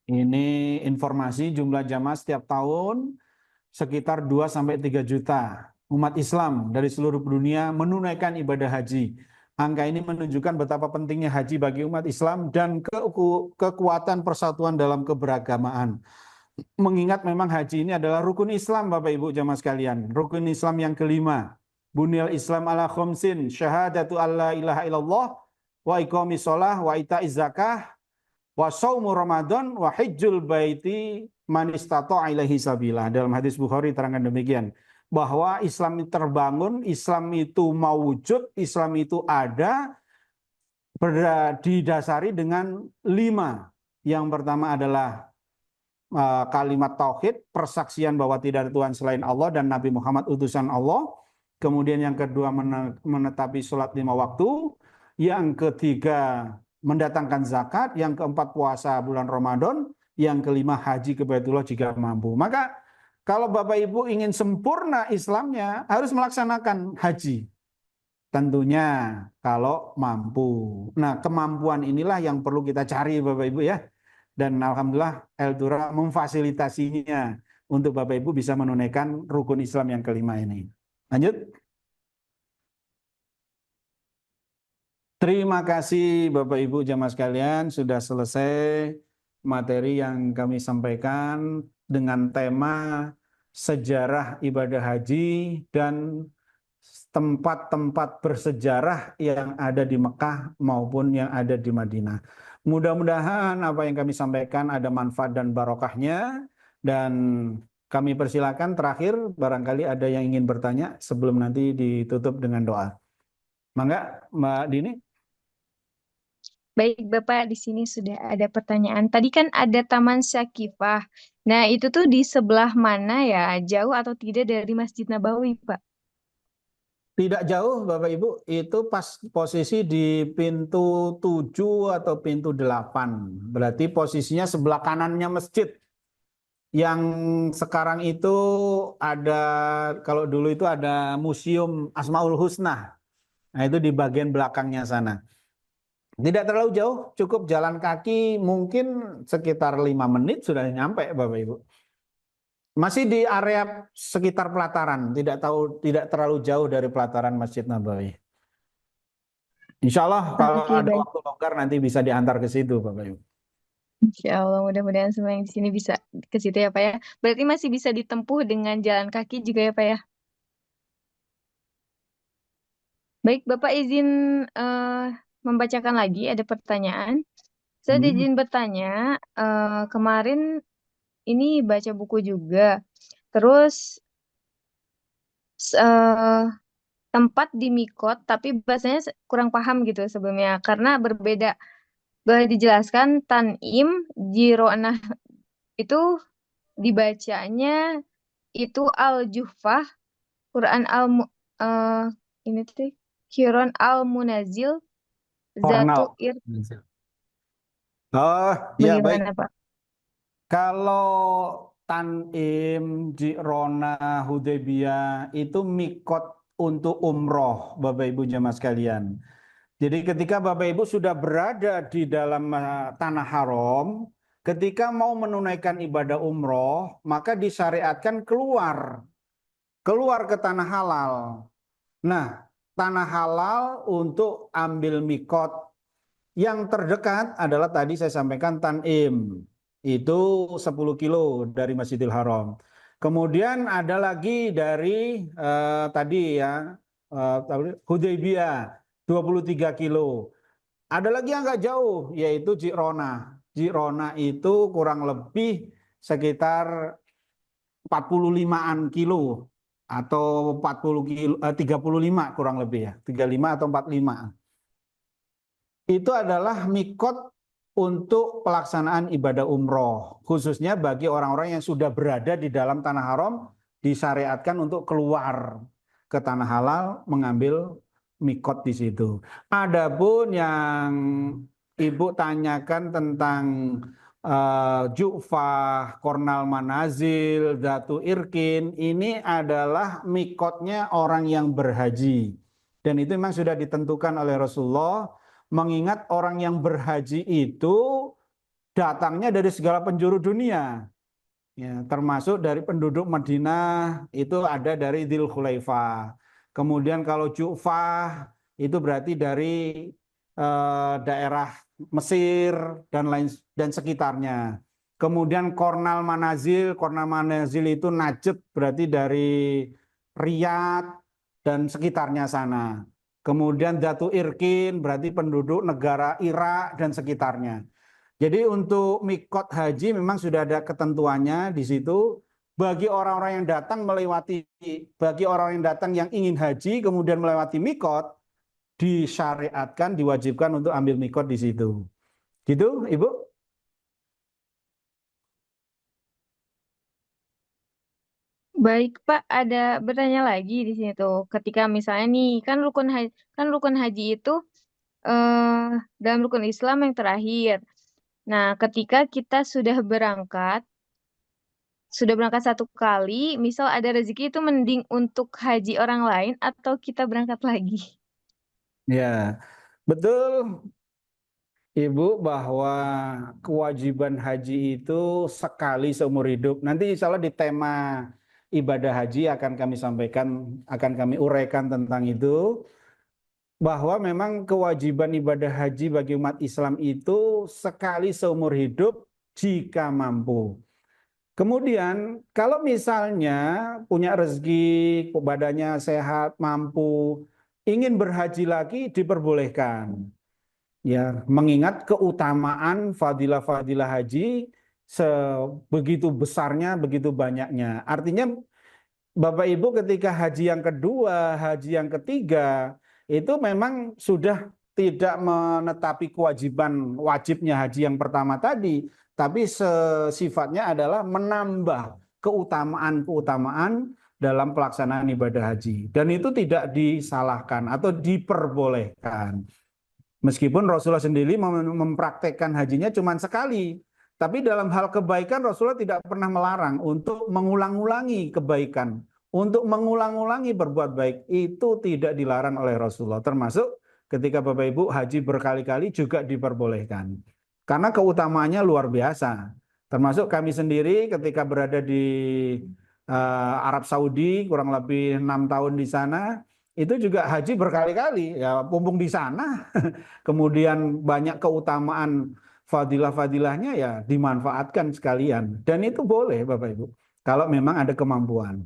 Ini informasi jumlah jamaah setiap tahun sekitar 2-3 juta umat Islam dari seluruh dunia menunaikan ibadah haji. Angka ini menunjukkan betapa pentingnya haji bagi umat Islam dan kekuatan persatuan dalam keberagamaan. Mengingat memang haji ini adalah rukun Islam Bapak Ibu jamaah sekalian. Rukun Islam yang kelima. Bunyal Islam ala khomsin syahadatu alla ilaha illallah wa iqamis shalah wa ita'iz zakah wa saumu Ramadan wa hijjul baiti man istata'a ilaihi sabila. Dalam hadis Bukhari terangkan demikian bahwa Islam itu terbangun, Islam itu mewujud, Islam itu ada didasari dengan 5. Yang pertama adalah kalimat tauhid, persaksian bahwa tidak ada Tuhan selain Allah dan Nabi Muhammad utusan Allah. Kemudian yang kedua menetapi sholat 5 waktu. Yang ketiga mendatangkan zakat. Yang keempat puasa bulan Ramadan. Yang kelima haji ke Baitullah jika mampu. Maka kalau Bapak Ibu ingin sempurna Islamnya harus melaksanakan haji. Tentunya kalau mampu. Nah kemampuan inilah yang perlu kita cari Bapak Ibu ya. Dan alhamdulillah Eldura memfasilitasinya untuk Bapak Ibu bisa menunaikan rukun Islam yang kelima ini. Lanjut. Terima kasih Bapak Ibu jamaah sekalian sudah selesai materi yang kami sampaikan dengan tema sejarah ibadah haji dan tempat-tempat bersejarah yang ada di Mekah maupun yang ada di Madinah. Mudah-mudahan apa yang kami sampaikan ada manfaat dan barokahnya dan kami persilakan terakhir barangkali ada yang ingin bertanya sebelum nanti ditutup dengan doa. Mangga Mbak Dini. Baik, Bapak, di sini sudah ada pertanyaan. Tadi kan ada Taman Syakifah. Nah, itu tuh di sebelah mana ya? Jauh atau tidak dari Masjid Nabawi, Pak? Tidak jauh Bapak Ibu, itu pas posisi di pintu 7 atau pintu 8. Berarti posisinya sebelah kanannya masjid. Yang sekarang itu ada, kalau dulu itu ada Museum Asmaul Husna. Nah itu di bagian belakangnya sana. Tidak terlalu jauh, cukup jalan kaki mungkin sekitar 5 menit sudah nyampe Bapak Ibu. Masih di area sekitar pelataran, tidak terlalu jauh dari pelataran Masjid Nabawi. Insya Allah kalau Oke, ada baik. waktu longgar nanti bisa diantar ke situ Bapak Ibu. Insya Allah, mudah-mudahan semua yang di sini bisa ke situ ya, Pak ya. Berarti masih bisa ditempuh dengan jalan kaki juga ya, Pak ya. Baik, Bapak izin membacakan lagi, ada pertanyaan. Saya izin bertanya, kemarin ini baca buku juga. Terus eh, tempat di Mikot, tapi bahasanya kurang paham gitu sebelumnya. Karena berbeda. Boleh dijelaskan Tanim, Jiro'nah itu dibacanya itu Al-Juhfah, Quran al eh, ini tuh Quran al-Munazil Zatu Kornal. Ir, Oh, ya baik. bagaimana Pak? Kalau Tanim, Jirona, Hudaybiyah itu mikot untuk umroh, Bapak Ibu jemaah sekalian. Jadi ketika Bapak Ibu sudah berada di dalam tanah haram, ketika mau menunaikan ibadah umroh, maka disyariatkan keluar ke tanah halal. Nah, tanah halal untuk ambil mikot yang terdekat adalah tadi saya sampaikan Tanim. Itu 10 kilo dari Masjidil Haram. Kemudian ada lagi dari tadi ya Hudaybiyah 23 kilo. Ada lagi yang agak jauh yaitu Jirona. Jirona itu kurang lebih sekitar 45-an kilo atau 40 kilo 35 kurang lebih ya. 35 atau 45. Itu adalah mikot untuk pelaksanaan ibadah umroh, khususnya bagi orang-orang yang sudah berada di dalam tanah haram, disyariatkan untuk keluar ke tanah halal mengambil mikot di situ. Adapun yang Ibu tanyakan tentang Ju'fah, Kornal Manazil, Datu Irkin, ini adalah mikotnya orang yang berhaji. Dan itu memang sudah ditentukan oleh Rasulullah, mengingat orang yang berhaji itu datangnya dari segala penjuru dunia. Ya, termasuk dari penduduk Madinah itu ada dari Dzul Khulaifah. Kemudian kalau Ju'fah itu berarti dari daerah Mesir dan lain dan sekitarnya. Kemudian Kornal Manazil itu Najd berarti dari Riyadh dan sekitarnya sana. Kemudian Datu Irkin berarti penduduk negara Irak dan sekitarnya. Jadi untuk mikot haji memang sudah ada ketentuannya di situ. Bagi orang-orang yang datang bagi orang yang datang yang ingin haji kemudian melewati mikot, disyariatkan, diwajibkan untuk ambil mikot di situ. Gitu, Ibu? Baik Pak, ada bertanya lagi di sini tuh. Ketika misalnya nih, kan rukun haji itu dalam rukun Islam yang terakhir. Nah, ketika kita sudah berangkat satu kali, misal ada rezeki itu mending untuk haji orang lain atau kita berangkat lagi. Ya, betul Ibu bahwa kewajiban haji itu sekali seumur hidup. Nanti insya Allah di tema ibadah haji akan kami sampaikan, akan kami uraikan tentang itu. Bahwa memang kewajiban ibadah haji bagi umat Islam itu sekali seumur hidup jika mampu. Kemudian kalau misalnya punya rezeki, badannya sehat, mampu, ingin berhaji lagi diperbolehkan. Ya, mengingat keutamaan fadilah-fadilah haji sebegitu besarnya, begitu banyaknya. Artinya Bapak Ibu ketika haji yang kedua, haji yang ketiga, itu memang sudah tidak menetapi kewajiban wajibnya haji yang pertama tadi, tapi sifatnya adalah menambah keutamaan-keutamaan dalam pelaksanaan ibadah haji. Dan itu tidak disalahkan atau diperbolehkan. Meskipun Rasulullah sendiri mempraktekkan hajinya cuma sekali, tapi dalam hal kebaikan Rasulullah tidak pernah melarang untuk mengulang-ulangi kebaikan, untuk mengulang-ulangi berbuat baik itu tidak dilarang oleh Rasulullah. Termasuk ketika Bapak Ibu haji berkali-kali juga diperbolehkan. Karena keutamaannya luar biasa. Termasuk kami sendiri ketika berada di Arab Saudi kurang lebih 6 tahun di sana, itu juga haji berkali-kali ya pumpung di sana. Kemudian banyak keutamaan fadilah-fadilahnya ya dimanfaatkan sekalian. Dan itu boleh Bapak Ibu. Kalau memang ada kemampuan.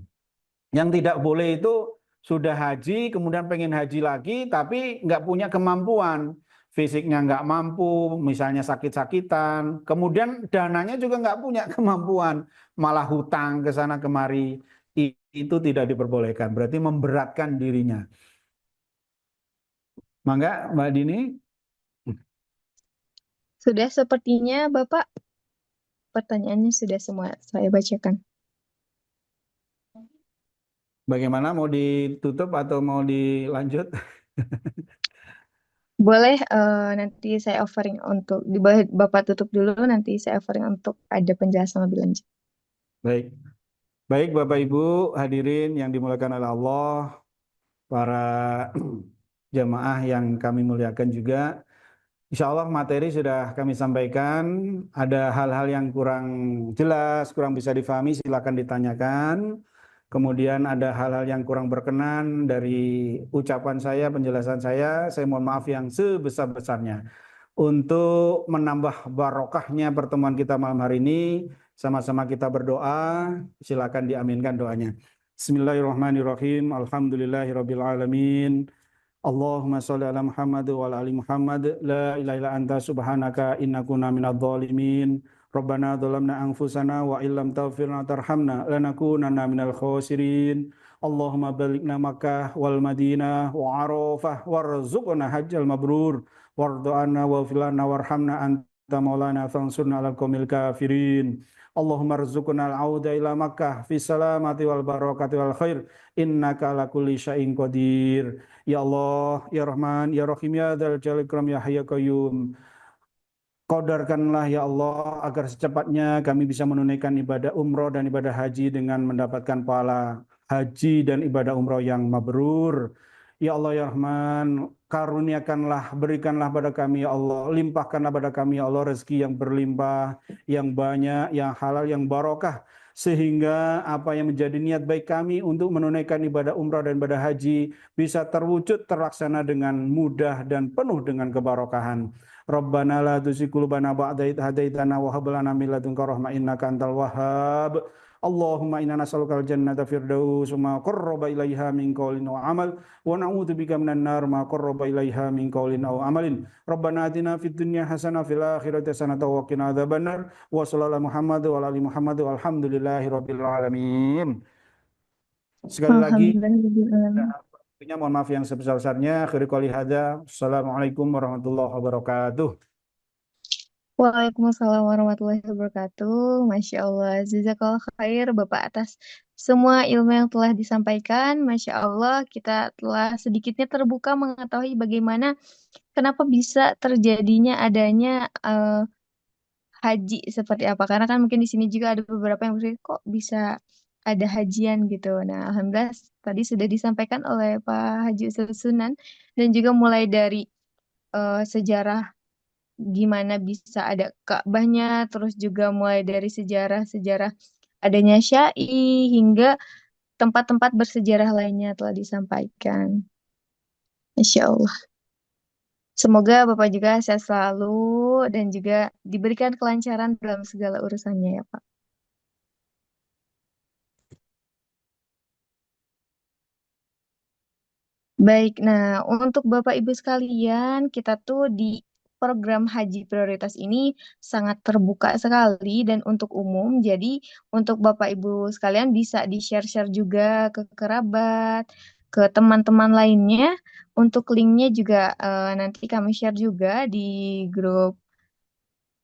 Yang tidak boleh itu sudah haji kemudian pengen haji lagi tapi nggak punya kemampuan. Fisiknya nggak mampu, misalnya sakit-sakitan. Kemudian dananya juga nggak punya kemampuan. Malah hutang ke sana kemari. Itu tidak diperbolehkan. Berarti memberatkan dirinya. Mangga Mbak Dini. Sudah sepertinya Bapak, pertanyaannya sudah semua saya bacakan. Bagaimana mau ditutup atau mau dilanjut? Boleh nanti saya offering untuk Bapak tutup dulu, nanti saya offering untuk ada penjelasan lebih lanjut. Baik. Baik Bapak Ibu hadirin yang dimuliakan oleh Allah, para jamaah yang kami muliakan juga. Insya Allah materi sudah kami sampaikan. Ada hal-hal yang kurang jelas, kurang bisa difahami, silakan ditanyakan. Kemudian ada hal-hal yang kurang berkenan dari ucapan saya, penjelasan saya mohon maaf yang sebesar-besarnya. Untuk menambah barokahnya pertemuan kita malam hari ini, sama-sama kita berdoa, silakan diaminkan doanya. Bismillahirrahmanirrahim. Alhamdulillahirabbil alamin. Allahumma sholli ala Muhammad wa ala ali Muhammad. La ilaha illa anta subhanaka inna kunna minadh dhalimin. Rabbana dhalamna anfusana wa illam taghfir lana tarhamna lanakunanna minal khasirin. Allahumma balighna Makkah wal Madinah wa Arafah warzuqna hajjal mabrur warḍa'na wa filana warhamna anta maulana fansurna alal qaumil kafirin. Allahumma rzuqna al-auda ila Makkah fi salamati wal barakati wal khair innaka ala kulli syai'in qadir. Ya Allah, Ya Rahman, Ya Rahim, Ya Dzal Jalali Ikram, Ya Hayyu Ya Qayyum. Qadarkanlah ya Allah agar secepatnya kami bisa menunaikan ibadah umroh dan ibadah haji dengan mendapatkan pahala haji dan ibadah umroh yang mabrur. Ya Allah ya Rahman, karuniakanlah, berikanlah pada kami ya Allah, limpahkanlah pada kami ya Allah rezeki yang berlimpah, yang banyak, yang halal, yang barokah. Sehingga apa yang menjadi niat baik kami untuk menunaikan ibadah umrah dan ibadah haji bisa terwujud, terlaksana dengan mudah dan penuh dengan kebarokahan. Rabbana la tuzigh qulubana ba'da idh hadaitana wa hab lana min ladunka rahmah innaka antal wahhab. Allahumma inna nas'alukal jannata firdaus ma qarraba ilaiha min qaulin wa amal wa na'udzubika minan nar ma qarraba ilaiha min qaulin aw amalin. Rabbana atina fid dunya hasanah fil akhirati hasanah wa qina adzabannar. Wa sallallahu Muhammad wa ala ali Muhammad walhamdulillahi rabbil alamin. Sekali lagi Alhamdulillah. mohon maaf yang sebesar-besarnya. Akhiri qouli hadza. Assalamualaikum warahmatullahi wabarakatuh. Waalaikumsalam warahmatullahi wabarakatuh. Masya Allah. Jazakallah khair Bapak atas semua ilmu yang telah disampaikan. Masya Allah, kita telah sedikitnya terbuka mengetahui bagaimana kenapa bisa terjadinya adanya haji seperti apa. Karena kan mungkin di sini juga ada beberapa yang berpikir kok bisa ada hajian gitu. Nah, alhamdulillah tadi sudah disampaikan oleh Pak Haji Ustaz Sunan dan juga mulai dari sejarah gimana bisa ada Ka'bahnya, terus juga mulai dari sejarah-sejarah adanya Syai hingga tempat-tempat bersejarah lainnya telah disampaikan. Insya Allah. Semoga Bapak juga sehat selalu dan juga diberikan kelancaran dalam segala urusannya ya Pak. Baik, nah untuk Bapak Ibu sekalian, kita tuh di program Haji Prioritas ini sangat terbuka sekali dan untuk umum. Jadi untuk Bapak Ibu sekalian bisa di-share-share juga ke kerabat, ke teman-teman lainnya. Untuk linknya juga nanti kami share juga di grup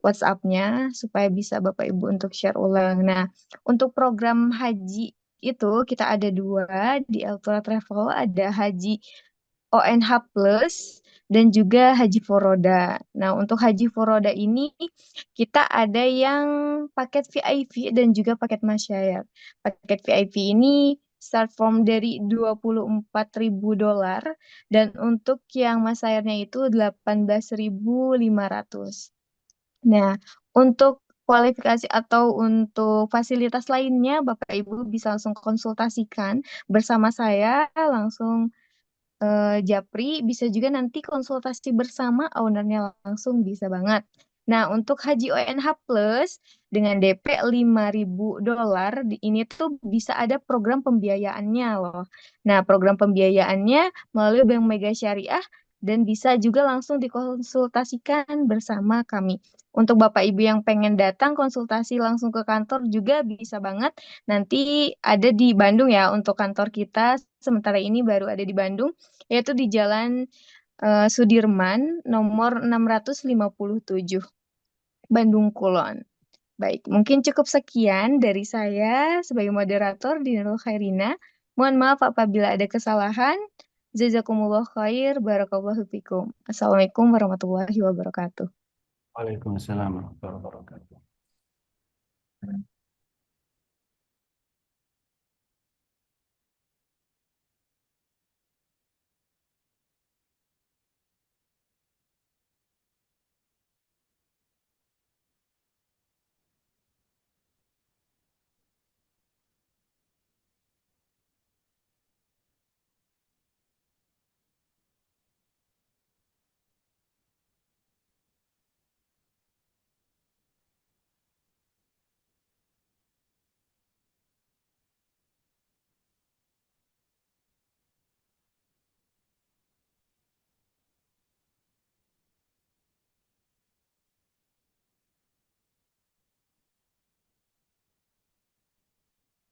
WhatsApp-nya supaya bisa Bapak Ibu untuk share ulang. Nah, untuk program haji itu kita ada dua di Altura Travel, ada haji ONH Plus dan juga Haji Foroda. Nah, untuk Haji Foroda ini kita ada yang paket VIP dan juga paket masyarakat. Paket VIP ini start from dari $24.000 dan untuk yang masyarnya itu 18.500. Nah, untuk kualifikasi atau untuk fasilitas lainnya, Bapak Ibu bisa langsung konsultasikan bersama saya langsung Japri, bisa juga nanti konsultasi bersama ownernya langsung bisa banget. Nah, untuk Haji ONH Plus dengan DP $5.000 ini tuh bisa ada program pembiayaannya loh. Nah, program pembiayaannya melalui Bank Mega Syariah dan bisa juga langsung dikonsultasikan bersama kami. Untuk Bapak Ibu yang pengen datang konsultasi langsung ke kantor juga bisa banget. Nanti ada di Bandung ya untuk kantor kita. Sementara ini baru ada di Bandung, yaitu di Jalan Sudirman nomor 657, Bandung Kulon. Baik, mungkin cukup sekian dari saya sebagai moderator di Nurul Khairina. Mohon maaf apabila ada kesalahan. Jazakumullah khair, barakallahu fikum. Assalamualaikum warahmatullahi wabarakatuh. Waalaikumsalam warahmatullahi wabarakatuh.